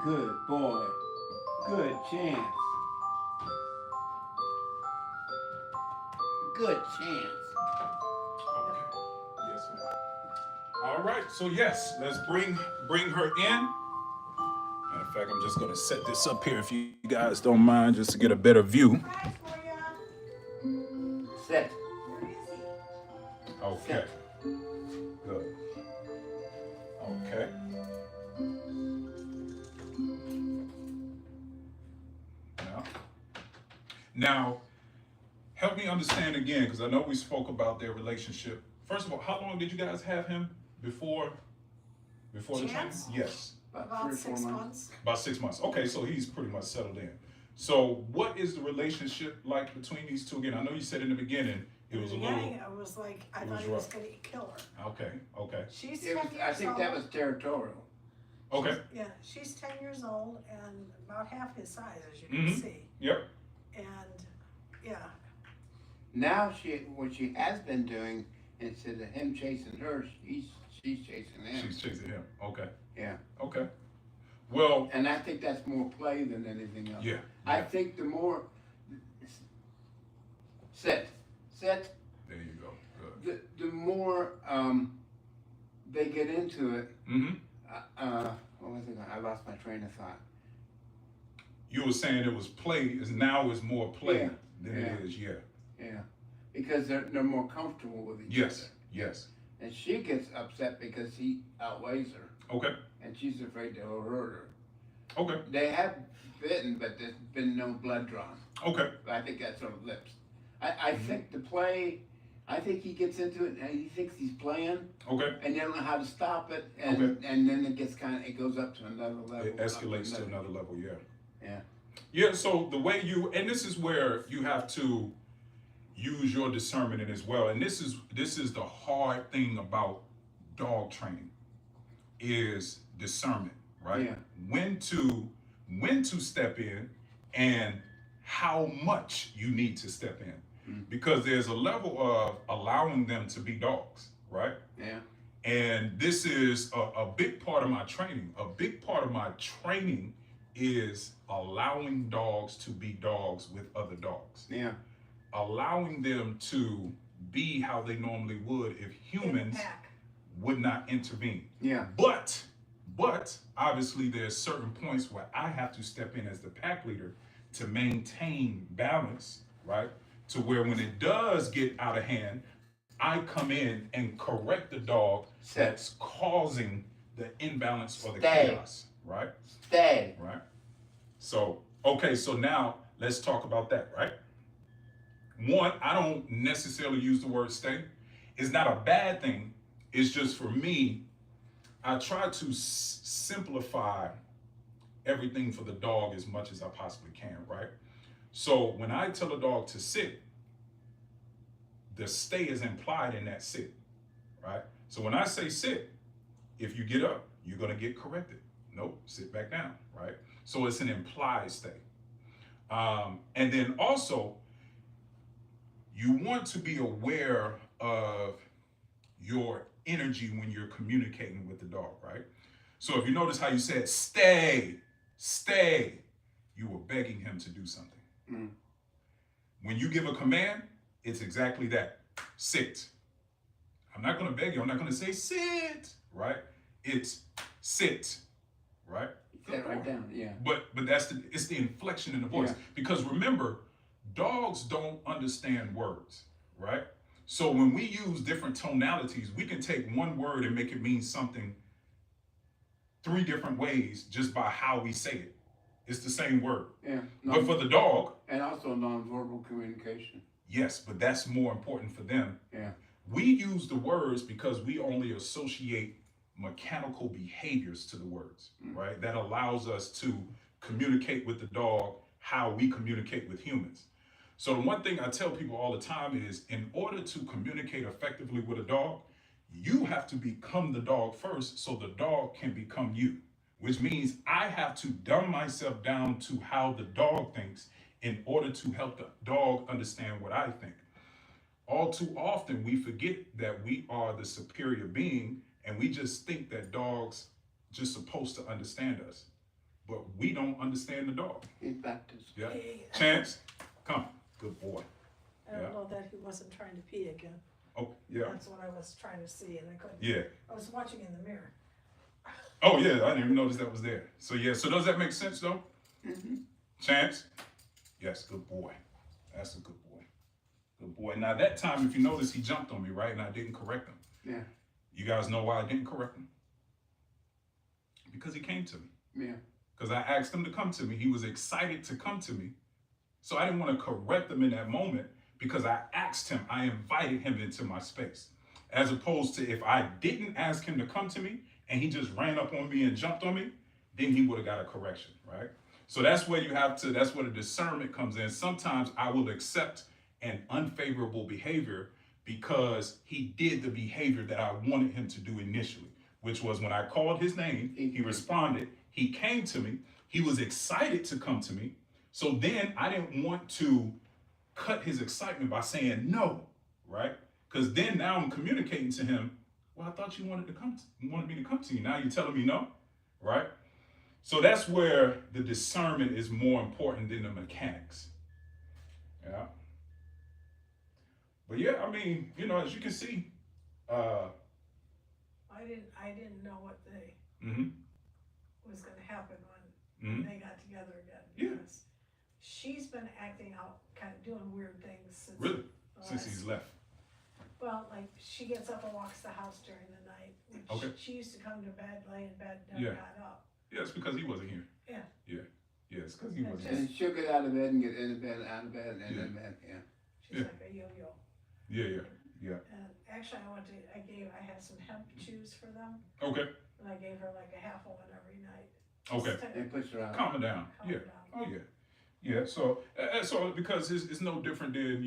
Good boy. Good chance. Good chance. Okay. Yes, ma'am. All right. So yes, let's bring her in. Matter of fact, I'm just gonna set this up here if you guys don't mind, just to get a better view. Surprise for ya. Sit. Where is he? Okay. Good. Okay. Now, help me understand again, because I know we spoke about their relationship. First of all, how long did you guys have him before the training? Chance? Yes. About 3 or 4 6 months. About 6 months. Okay, so he's pretty much settled in. So what is the relationship like between these two again? I know you said in the beginning it was a little. I was like, I thought he was going to kill her. Okay. She's It 10 was, years I think old. that was territorial. Okay. Yeah, she's 10 years old and about half his size, as you can see. Yep. And yeah, Now what she has been doing, instead of him chasing her, she's chasing him. She's chasing him. Okay. Yeah. Okay. Well, And I think that's more play than anything else. yeah. I yeah. think the more sit, sit, There you go. Good. the more they get into it. Mm-hmm. What was it? I lost my train of thought. You were saying it was play. Is now is more play Yeah, than yeah. it is. Yeah. Yeah, because they're more comfortable with each Yes. other. Yes. And she gets upset because he outweighs her, Okay. and she's afraid that he'll hurt her. Okay. They have bitten, but there's been no blood drawn. Okay. But I think that's her lips. I think the play, I think he gets into it and he thinks he's playing, Okay. and they don't know how to stop it, and Okay. and then it gets it goes up to another level. It escalates to another level. Yeah. Yeah. Yeah. So the way and this is where you have to use your discernment in as well. And this is the hard thing about dog training is discernment, right? Yeah. When to step in and how much you need to step in. Because there's a level of allowing them to be dogs, right? Yeah. And this is a big part of my training. A big part of my training is allowing dogs to be dogs with other dogs. Yeah. Allowing them to be how they normally would if humans would not intervene. Yeah. But obviously there's certain points where I have to step in as the pack leader to maintain balance, right? To where when it does get out of hand, I come in and correct the dog that's causing the imbalance or the chaos, right? Stay. Right? So, okay, so now let's talk about that, right? One, I don't necessarily use the word stay. It's not a bad thing. It's just for me, I try to simplify everything for the dog as much as I possibly can, right? So when I tell a dog to sit, the stay is implied in that sit, right? So when I say sit, if you get up, you're gonna get corrected. Nope, sit back down, right? So it's an implied stay. And then also, you want to be aware of your energy when you're communicating with the dog, right? So if you notice how you said stay, you were begging him to do something. When you give a command, it's exactly that. Sit. I'm not going to beg you. I'm not going to say sit, right? It's sit, right? Sit right down, yeah. But it's the inflection in the voice. Yeah. Because remember, dogs don't understand words, right? So when we use different tonalities, we can take one word and make it mean something 3 different ways just by how we say it. It's the same word. Yeah. But for the dog, and also nonverbal communication. yes, but that's more important for them. Yeah. We use the words because we only associate mechanical behaviors to the words, right? That allows us to communicate with the dog how we communicate with humans. So the one thing I tell people all the time is, in order to communicate effectively with a dog, you have to become the dog first so the dog can become you, which means I have to dumb myself down to how the dog thinks in order to help the dog understand what I think. All too often, we forget that we are the superior being, and we just think that dogs just supposed to understand us, but we don't understand the dog. He's Baptist. Yeah. Hey, Chance, come, good boy. I don't know that he wasn't trying to pee again. Oh, yeah. That's what I was trying to see, and I couldn't. Yeah. I was watching in the mirror. Oh, yeah, I didn't even notice that was there. So, yeah, so does that make sense, though? Chance? Yes, good boy. That's a good boy. Good boy. Now, that time, if you notice, he jumped on me, right? And I didn't correct him. Yeah. You guys know why I didn't correct him? Because he came to me. Yeah. Because I asked him to come to me. He was excited to come to me. So I didn't want to correct him in that moment because I asked him, I invited him into my space. As opposed to if I didn't ask him to come to me and he just ran up on me and jumped on me, then he would have got a correction, right? So that's where that's where the discernment comes in. Sometimes I will accept an unfavorable behavior because he did the behavior that I wanted him to do initially, which was when I called his name, he responded, he came to me, he was excited to come to me. So then I didn't want to cut his excitement by saying no, right? Because then now I'm communicating to him, well, I thought you wanted me to come to you. Now you're telling me no, right? So that's where the discernment is more important than the mechanics. Yeah. But yeah, I mean, as you can see, uh, I didn't know what mm-hmm, was gonna happen when mm-hmm, they got together again, yeah, because she's been acting out, kind of doing weird things since really, the since he's left. well, like, she gets up and walks the house during the night, which Okay. she used to come to bed, lay in bed, never Yeah. got up. Yeah, it's because he wasn't here. Yeah. Yeah. Yeah, it's because he And wasn't And here. she'll get out of bed and get into bed, out of bed, and Yeah. in bed, yeah. She's Yeah. like a yo-yo. Yeah, yeah, And actually, I had some hemp chews for them, yeah. Okay. and I gave her like a half of one every night. Okay. Just to And push her out. Calm it down. calm Yeah. her down. Oh, yeah. Yeah. So because it's no different than,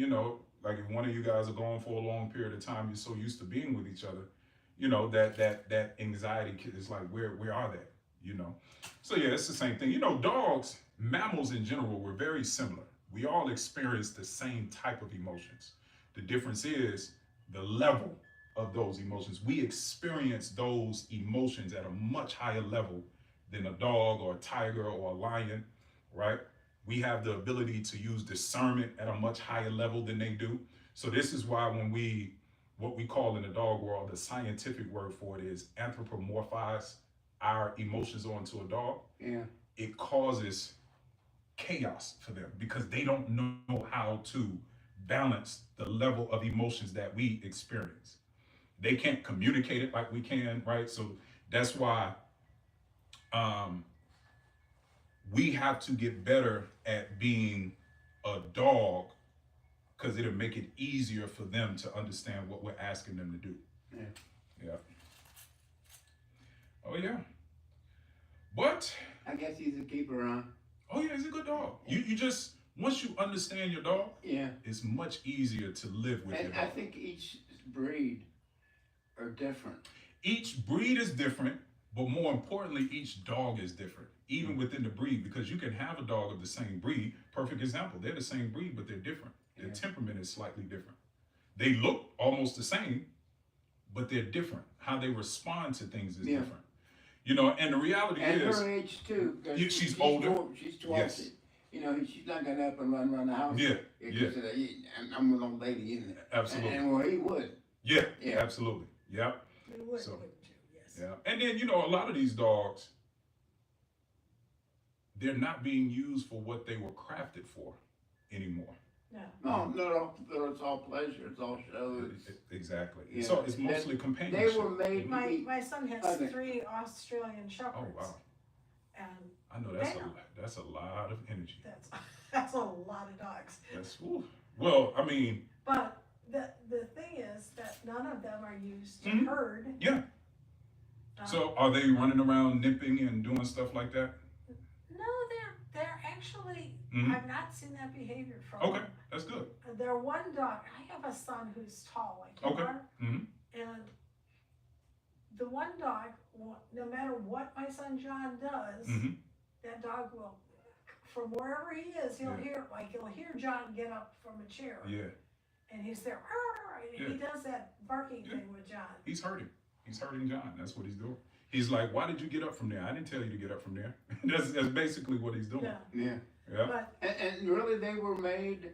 like if one of you guys are gone for a long period of time, you're so used to being with each other, that anxiety is like, where are they? So yeah, it's the same thing. Dogs, mammals in general, we're very similar. We all experience the same type of emotions. The difference is the level of those emotions. We experience those emotions at a much higher level than a dog or a tiger or a lion, right? We have the ability to use discernment at a much higher level than they do. So this is why what we call in the dog world, the scientific word for it is anthropomorphize our emotions onto a dog. Yeah. It causes chaos for them because they don't know how to balance the level of emotions that we experience. They can't communicate it like we can, right? So that's why um, we have to get better at being a dog because it'll make it easier for them to understand what we're asking them to do. Yeah. Yeah. Oh yeah. But I guess he's a keeper, huh? oh yeah, he's a good dog. You just once you understand your dog, Yeah. it's much easier to live with your And dog. I think each breed are different. Each breed is different, but more importantly, each dog is different, even within the breed, because you can have a dog of the same breed. Perfect example. They're the same breed, but they're different. Their Yeah. temperament is slightly different. They look almost the same, but they're different. How they respond to things is Yeah. different. And the reality And is, her age too. 'Cause she's older. She's 12. Yes. She's not gonna up and run around the house. Yeah, Because I'm an old lady, isn't it? Absolutely. And well, he would. Yeah, Yeah. absolutely. Yeah. They would, So- wouldn't you? Yes. Yeah. And then, a lot of these dogs, they're not being used for what they were crafted for anymore. No. No, it's all pleasure. It's all shows. Exactly. Yeah. So it's mostly companionship. They were made to My be. my son has Okay. 3 Australian shepherds. Oh wow. And I know that's a lot of energy. that's a lot of dogs. That's whew. Well, I mean, But the thing is that none of them are used to Mhm. herd. yeah. So are they running around nipping and doing stuff like that? No, they're actually. Mhm. I've not seen that behavior from Okay, them. that's good. They're one dog. I have a son who's tall like you Okay. are, Mhm. and the one dog, no matter what my son John does, Mhm. that dog will, from wherever he is, he'll Yeah. hear John get up from a chair, Yeah. and he's there. "Arr!" And he Yeah. does that barking Yeah. thing with John. He's hurting. He's hurting John. That's what he's doing. He's like, why did you get up from there? I didn't tell you to get up from there. that's basically what he's doing. Yeah, Yeah. Yeah. but And really, they were made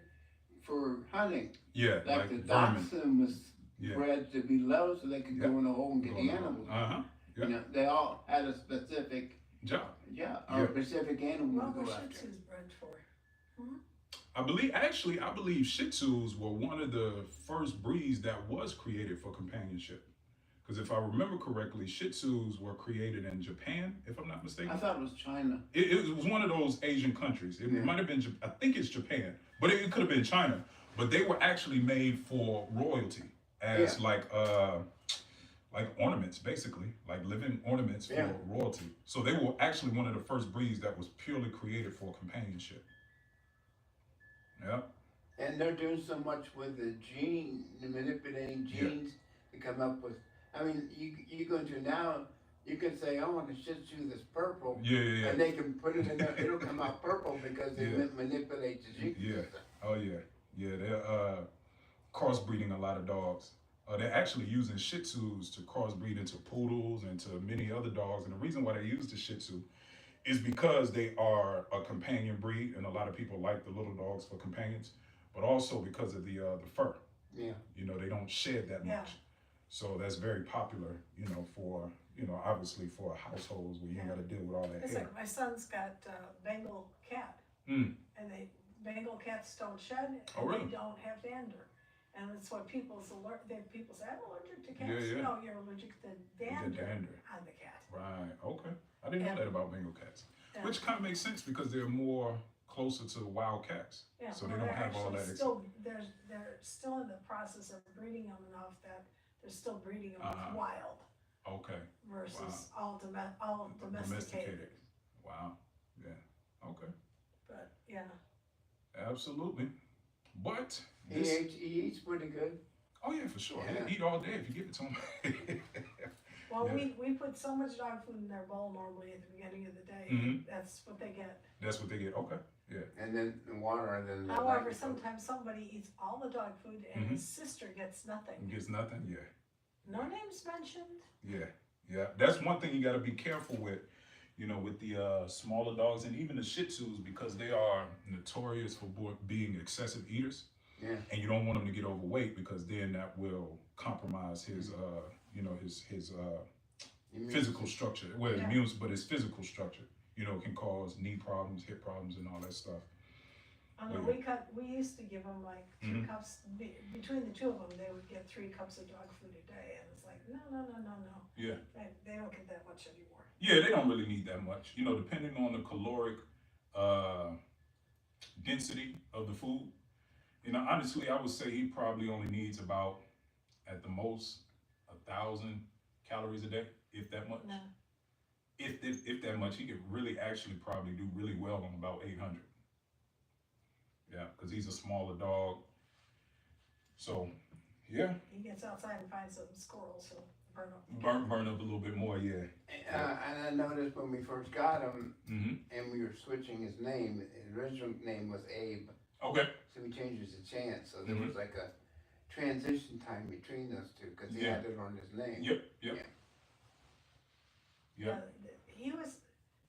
for hunting. Yeah. Like the vermin. dachshund was Yeah. bred to be low so they could Yeah. go in the hole and get the animals. Uh-huh. Yeah. They all had a specific, Job. or Yeah. a specific animal what to were go Shih after. Tzus bred for? I believe Shih Tzus were one of the first breeds that was created for companionship. Because if I remember correctly, Shih Tzus were created in Japan, if I'm not mistaken. I thought it was China. It was one of those Asian countries. It Yeah. might have been, I think it's Japan, but it could have been China. But they were actually made for royalty as like ornaments, basically, like living ornaments for Yeah. royalty. So they were actually one of the first breeds that was purely created for companionship. Yeah. And they're doing so much with the manipulating genes to come up with. I mean, you go to now, you can say, "I want a Shih Tzu that's purple," Yeah. and they can put it in there. It'll come out purple because they Yeah. manipulate the genes. Yeah. Oh yeah. Yeah. They're crossbreeding a lot of dogs. They're actually using Shih Tzus to crossbreed into poodles and to many other dogs. And the reason why they use the Shih Tzu is because they are a companion breed, and a lot of people like the little dogs for companions, but also because of the fur. Yeah. You know, they don't shed that Yeah. much, so that's very popular. You know, for obviously for households where you ain't Yeah. got to deal with all that It's hair. like my son's got Bengal cat, Mm. and Bengal cats don't shed, and Oh, really? they don't have dander. And it's what people say, I'm allergic to cats. Yeah, yeah. No, you're allergic to dander, dander. on the cat. Right. Okay. I didn't know Yeah. that about Bengal cats, And, which kind of makes sense because they're more closer to wild cats, yeah, so they well, don't they're have all actually that. they're still in the process of breeding them enough that they're still breeding them Uh-huh. with wild Okay. versus all domesticated. Wow. Yeah. Okay. But yeah, Absolutely. But He this. eats pretty good. Oh yeah, for sure. Yeah. He'll eat all day if you give it to him. well, Yeah. we put so much dog food in their bowl normally at the beginning of the day. Mhm. That's what they get. That's what they get. Okay. Yeah. And then the water, and then. However, sometimes somebody eats all the dog food and Mhm. his sister gets nothing. Gets nothing. Yeah. No names mentioned. Yeah. Yeah. That's one thing you got to be careful with. You know, with the smaller dogs and even the Shih Tzus, because they are notorious for being excessive eaters. Yeah. And you don't want him to get overweight because then that will compromise his his physical structure. Well, Yeah. but his physical structure, can cause knee problems, hip problems, and all that stuff. We used to give them like 2 cups, between the two of them, they would get 3 cups of dog food a day, and it's like, no. Yeah. They don't get that much anymore. Yeah, they don't really need that much. Depending on the caloric density of the food. Honestly, I would say he probably only needs about, at the most, 1,000 calories a day, if that much. No. If that much, he could really actually probably do really well on about 800. Yeah, because he's a smaller dog. So, yeah. He gets outside and finds some squirrels, he'll burn up. Burn up a little bit more, yeah. And I noticed when we first got him, Mm-hmm. and we were switching his name. His original name was Abe. Okay. So we changed it to Chance. So there was like a transition time between those two because he had it on his name. Yep.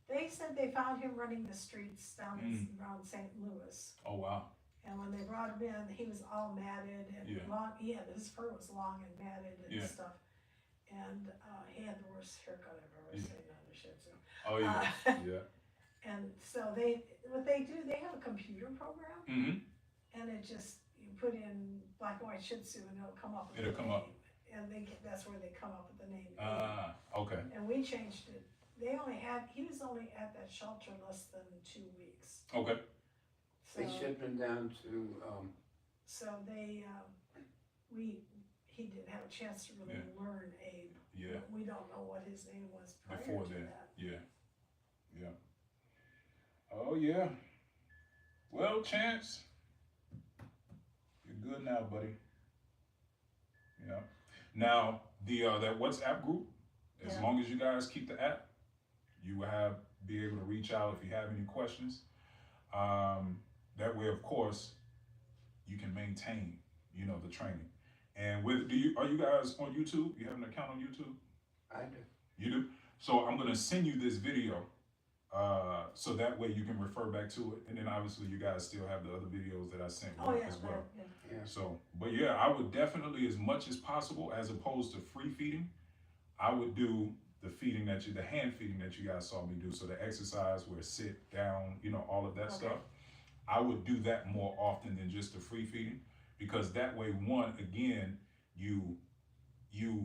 They said they found him running the streets down around St. Louis. Oh, wow. And when they brought him in, he was all matted and long. His fur was long and matted and stuff. And he had the worst haircut I've ever seen on a Shih Tzu. Oh, yeah. Yeah. And so what they do, they have a computer program, and it just, you put in black and white Shih Tzu and it'll come up with the name. And that's where they come up with the name. Okay. And we changed it. He was only at that shelter less than 2 weeks. Okay. So, They shipped him down to. So he didn't have a chance to really learn Abe. Yeah. We don't know what his name was prior Before to then. that. Yeah. Oh, yeah. Well, Chance, you're good now, buddy. Yeah. Now, that WhatsApp group, as long as you guys keep the app, you will be able to reach out if you have any questions. That way, of course, you can maintain, the training. And are you guys on YouTube? You have an account on YouTube? I do. You do? So I'm gonna send you this video, so that way you can refer back to it, and then obviously you guys still have the other videos that I sent as well. Yeah. So, but yeah, I would definitely, as much as possible, as opposed to free feeding, I would do the hand feeding that you guys saw me do. So the exercise where sit down, all of that stuff. I would do that more often than just the free feeding, because that way, one, again, you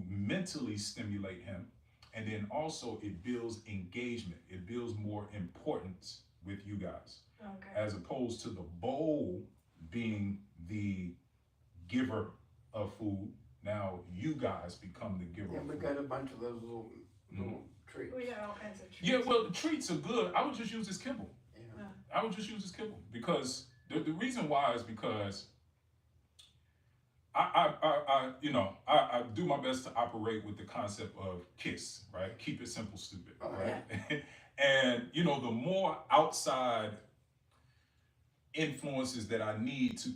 mentally stimulate him, and then also it builds engagement. It builds more importance with you guys, as opposed to the bowl being the giver of food. Now you guys become the giver. Yeah, of we food. got a bunch of those little treats. We got all kinds of treats. Yeah, well, the treats are good. I would just use this kibble. Yeah. I would just use this kibble, because the reason why is because I do my best to operate with the concept of KISS, right? Keep it simple, stupid, right? And the more outside influences that I need to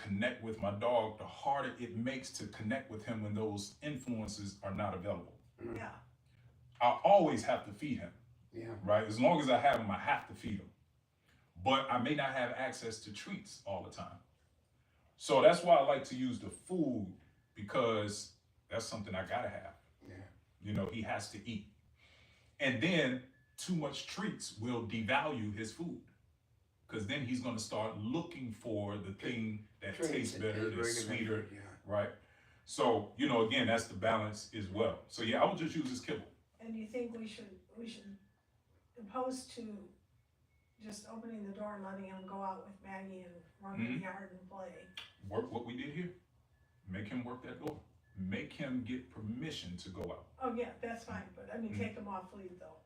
connect with my dog, the harder it makes to connect with him when those influences are not available. Yeah. I always have to feed him. Yeah. right? As long as I have them, I have to feed them. But I may not have access to treats all the time. So that's why I like to use the food, because that's something I gotta have. Yeah. You know, he has to eat. And then too much treats will devalue his food. Because then he's gonna start looking for the thing that Treats tastes is better, that's regular sweeter, food, yeah. right? So, you know, again, that's the balance as well. So yeah, I would just use his kibble. And you think we should, opposed to just opening the door and letting him go out with Maggie and run in the yard and play? Work what we did here. Make him work that door. Make him get permission to go out. Oh, yeah, that's fine, but I mean, take him off lead though.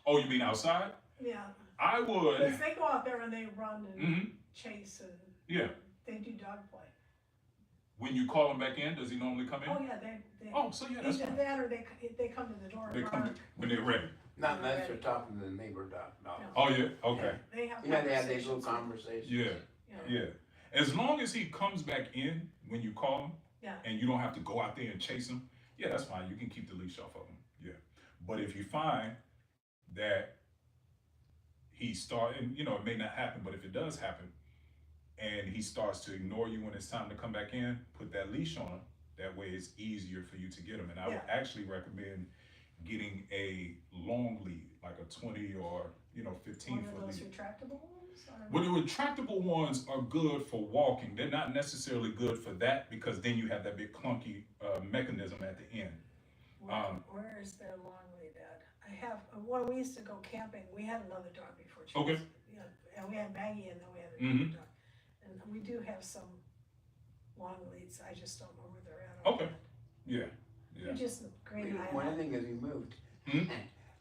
Oh, you mean outside? Yeah, I would. because they go out there and they run and chase and Yeah. they do dog play. When you call him back in, does he normally come in? Oh, yeah, they. Oh, so yeah, that's Either fine. that or they come to the door They and come bark. when they're ready. Not unless Ready. you're talking to the neighbor dog. No. No. Oh yeah, okay. They have You know, they have these little conversations. conversations. Yeah, Yeah. yeah. As long as he comes back in when you call him, Yeah. and you don't have to go out there and chase him, yeah, that's fine. You can keep the leash off of him. Yeah. But if you find that he and you know, it may not happen, but if it does happen, and he starts to ignore you when it's time to come back in, put that leash on him. That way it's easier for you to get him. And I would actually recommend getting a long lead, like a 20 or, you know, 15 One foot of those lead. retractable ones? Well, the retractable ones are good for walking. They're not necessarily good for that, because then you have that big clunky mechanism at the end. Where is their long lead at? I have, when we used to go camping, we had another dog before. Okay. Yeah, and we had Maggie and then we had another dog. And we do have some long leads, I just don't know where they're at. Okay. Yeah. Yeah. We just green eye. One thing is we moved.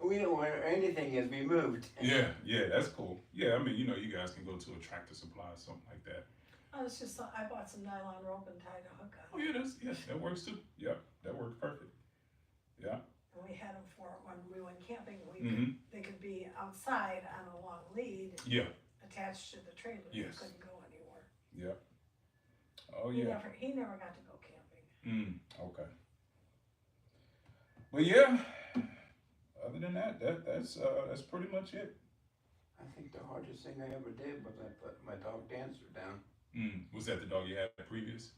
We don't want anything is we moved. Yeah, yeah, that's cool. Yeah, I mean, you know, you guys can go to a Tractor Supply or something like that. Oh, it's just, I bought some nylon rope and tied a hook Oh on it. yeah, that works too. Yep, that works perfect. Yeah. And we had them for when we went camping, they could be outside on a long lead. Yeah. Attached to the trailer. Yes. They couldn't go anywhere. Yep. Oh yeah. He never got to go camping. Okay. But yeah, other than that, that's pretty much it. I think the hardest thing I ever did was I put my dog Dancer down. Was that the dog you had previous?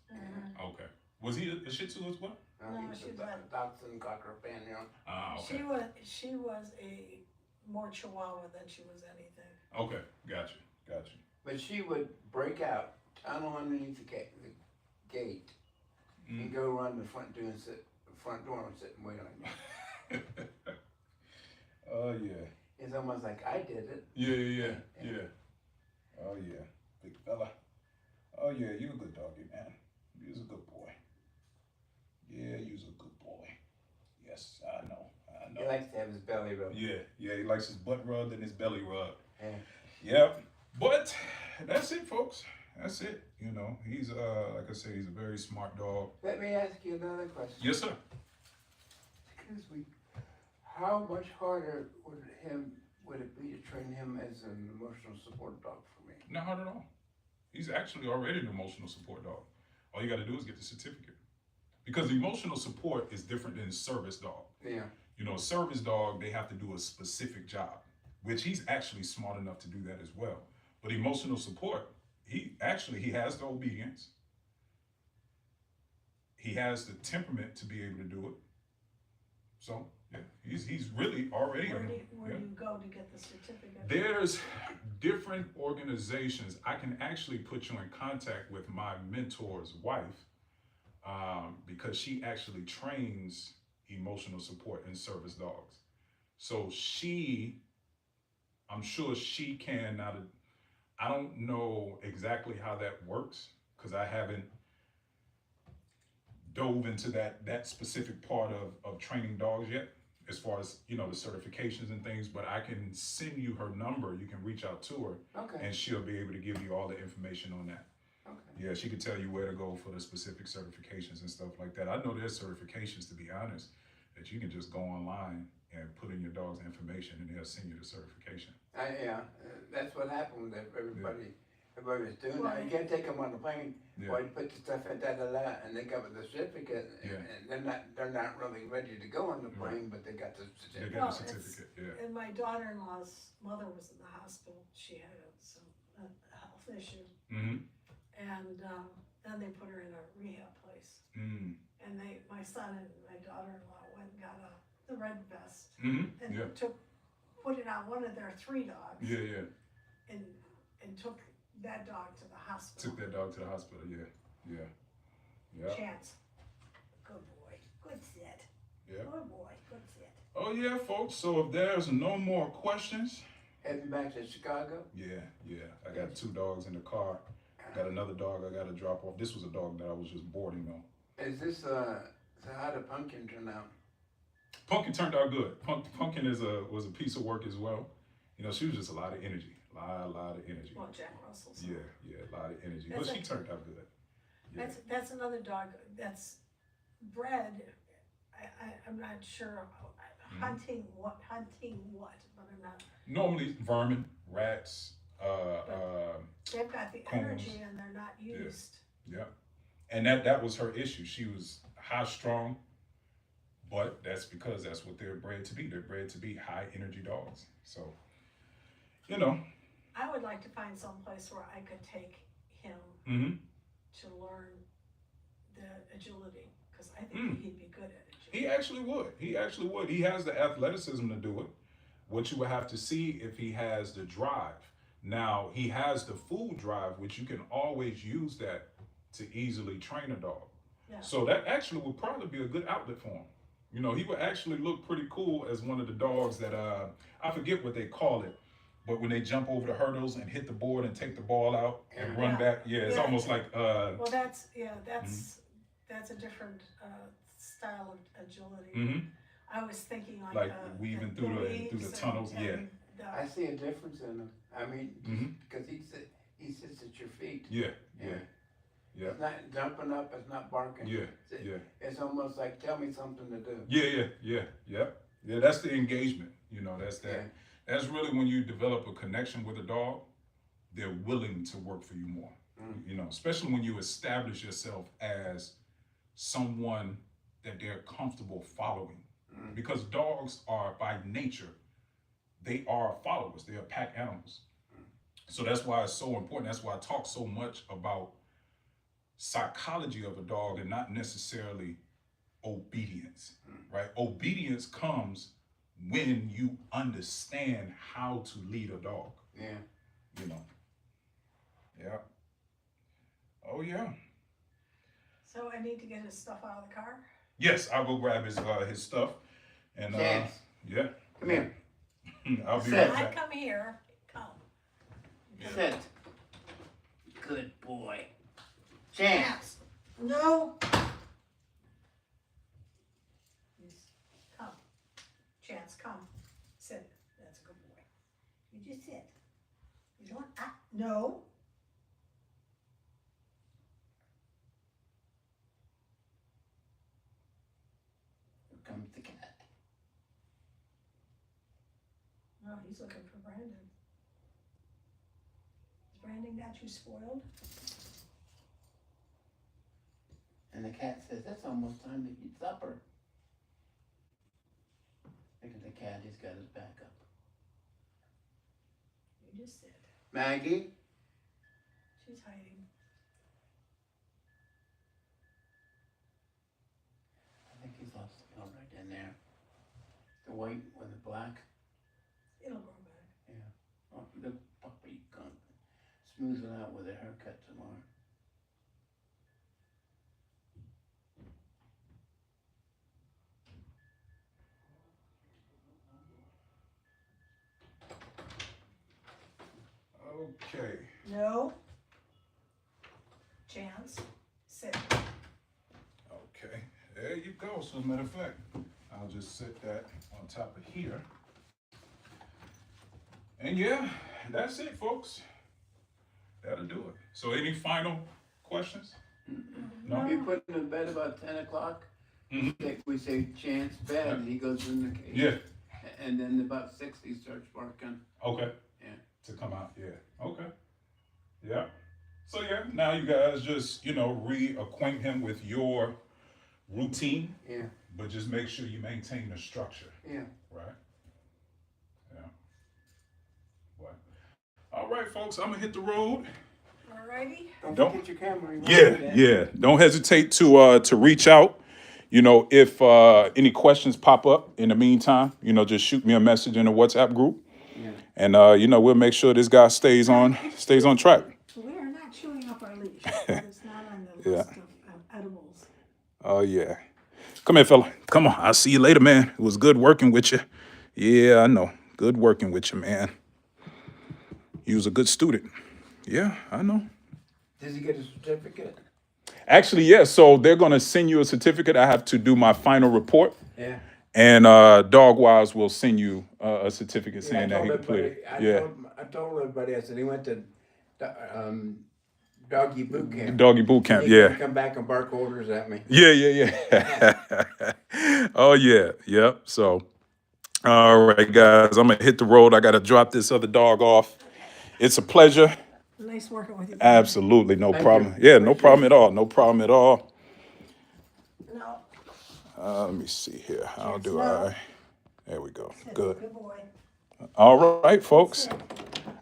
Okay. Was he a Shih Tzu as well? No, He was she's a not. Dachshund Cocker Spaniel. Okay. She was a more Chihuahua than she was anything. Okay, gotcha. But she would break out, tunnel underneath the gate, and go around the front door and sit and wait on you. Oh yeah. It's almost like I did it. Yeah. Oh yeah, big fella. Oh yeah, you a good doggy, man. You's a good boy. Yeah, you's a good boy. Yes, I know. He likes to have his belly rubbed. Yeah, he likes his butt rubbed and his belly rubbed. Yeah. Yep. But that's it, folks. That's it. You know, he's like I said, he's a very smart dog. Let me ask you another question. Yes, sir. Excuse me. How much harder would it be to train him as an emotional support dog for me? Not hard at all. He's actually already an emotional support dog. All you got to do is get the certificate. Because emotional support is different than service dog. Yeah. You know, a service dog, they have to do a specific job, which he's actually smart enough to do that as well. But emotional support, he has the obedience. He has the temperament to be able to do it. So yeah, he's really already. Where do you go to get the certificate? There's different organizations. I can actually put you in contact with my mentor's wife, because she actually trains emotional support in service dogs. So I'm sure she can. Now, I don't know exactly how that works, because I haven't dove into that specific part of training dogs yet, as far as, you know, the certifications and things, but I can send you her number. You can reach out to her. Okay. And she'll be able to give you all the information on that. Okay. Yeah, she can tell you where to go for the specific certifications and stuff like that. I know there's certifications, to be honest, that you can just go online and put in your dog's information and they'll send you the certification. Yeah, that's what happened with everybody. everybody was doing that. Right. You can't take them on the plane. Yeah. Or you put the stuff in da, and they got the certificate, Yeah. and they're not really ready to go on the plane, but they got the They certificate. got Well, the certificate. Yeah. And my daughter-in-law's mother was in the hospital. She had a health issue. Mm-hmm. And then they put her in a rehab place. Mm. And my son and my daughter-in-law went and got the red vest Mm-hmm. and Yeah. put it on one of their 3 dogs. Yeah. Yeah. And took that dog to the hospital. Took that dog to the hospital. Yeah. Yeah. Yeah. Chance. Good boy. Good sit. Yeah. Good boy. Good sit. Oh yeah, folks. So if there's no more questions, Heading back to Chicago. yeah. I got 2 dogs in the car. Got another dog I got to drop off. This was a dog that I was just boarding on. Is this so how did Pumpkin turn out? Pumpkin turned out good. Pumpkin was a piece of work as well. You know, she was just a lot of energy. A lot of energy. Well, Jack Russell's. Yeah, a lot of energy. That's But she turned out good. Yeah. That's another dog that's bred. I'm not sure. Hunting what, but I'm not. Normally vermin, rats, They've got the cones. energy and they're not used. Yeah. And that was her issue. She was high strung, but that's because that's what they're bred to be. They're bred to be high energy dogs. So, you know. I would like to find some place where I could take him Mm-hmm. to learn the agility, because I think he'd be good at agility. He actually would. He has the athleticism to do it. What you would have to see if he has the drive. Now, he has the food drive, which you can always use that to easily train a dog. Yeah. So that actually would probably be a good outlet for him. You know, he would actually look pretty cool as one of the dogs that, I forget what they call it, but when they jump over the hurdles and hit the board and take the ball out and run back, it's almost like... Well, that's a different style of agility. Mm-hmm. I was thinking like weaving through the tunnels. I see a difference in him. I mean, because he sits at your feet. Yeah. It's not jumping up. It's not barking. It's almost like, tell me something to do. Yeah. That's the engagement. You know, that's that. Yeah. That's really when you develop a connection with a dog. They're willing to work for you more. You know, especially when you establish yourself as someone that they're comfortable following. Because dogs are, by nature, they are followers. They are pack animals. So that's why it's so important. That's why I talk so much about psychology of a dog and not necessarily obedience, right? Obedience comes when you understand how to lead a dog. Yeah. You know. Yeah. Oh, yeah. So I need to get his stuff out of the car? Yes, I'll go grab his stuff. And yeah. Come here. I'll be right I back. come here. Come. Sit. Good boy. Chance. No. Come. Chance, come. Sit. That's a good boy. You just sit. You don't. No. Here comes the cat. No, he's looking for Brandon. Has Brandon got you spoiled? And the cat says, that's almost time to eat supper. Look at the cat, he's got his back up. You just sit. Maggie? She's hiding. I think he's lost the color right in there. The white with the black. It'll grow back. Yeah. Oh, the puppy can smooth it out with a haircut tomorrow. Okay. No. Chance, sit. Okay. There you go. So, as a matter of fact, I'll just set that on top of here. And yeah, that's it, folks. That'll do it. So, any final questions? No? We put him in bed about 10 o'clock. We say Chance bed, and he goes in the cage. Yeah. And then about 6 he starts barking. Okay. Yeah. To come out. Yeah. Okay. Yeah. So yeah, now you guys just, reacquaint him with your routine, Yeah. but just make sure you maintain the structure. Yeah. Right? Yeah. What? All right, folks, I'm gonna hit the road. Alrighty. Don't forget your camera. Yeah. Don't hesitate to reach out. If any questions pop up in the meantime, just shoot me a message in the WhatsApp group, Yeah. and we'll make sure this guy stays on track. We are not chewing up our leash. It's not on the Yeah. list of edibles. Oh yeah. Come here, fella. Come on. I'll see you later, man. It was good working with you. Yeah, I know. Good working with you, man. You was a good student. Yeah, I know. Does he get a certificate? Actually, yeah. So they're gonna send you a certificate. I have to do my final report, Yeah. and Dogwise will send you a certificate Yeah, saying that he completed. I told everybody. I said he went to doggy boot camp. Doggy boot camp. He's Yeah. gonna come back and bark orders at me. Yeah. Oh yeah. Yep. So, all right, guys. I'm gonna hit the road. I gotta drop this other dog off. It's a pleasure. Nice working with you. Absolutely, no Thank problem. you. Yeah, no problem at all. No problem at all. No. Let me see here. How do No. I? There we go. Good. Good boy. All right, folks.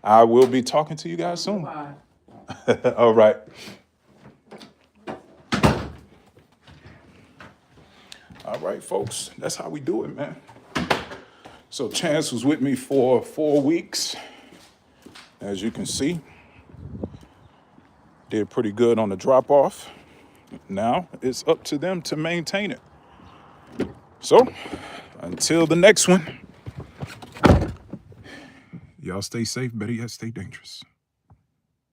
I will be talking to you guys soon. Bye. All right. All right, folks. That's how we do it, man. So Chance was with me for 4 weeks. As you can see, did pretty good on the drop off. Now it's up to them to maintain it. So until the next one, y'all stay safe. Better yet, stay dangerous.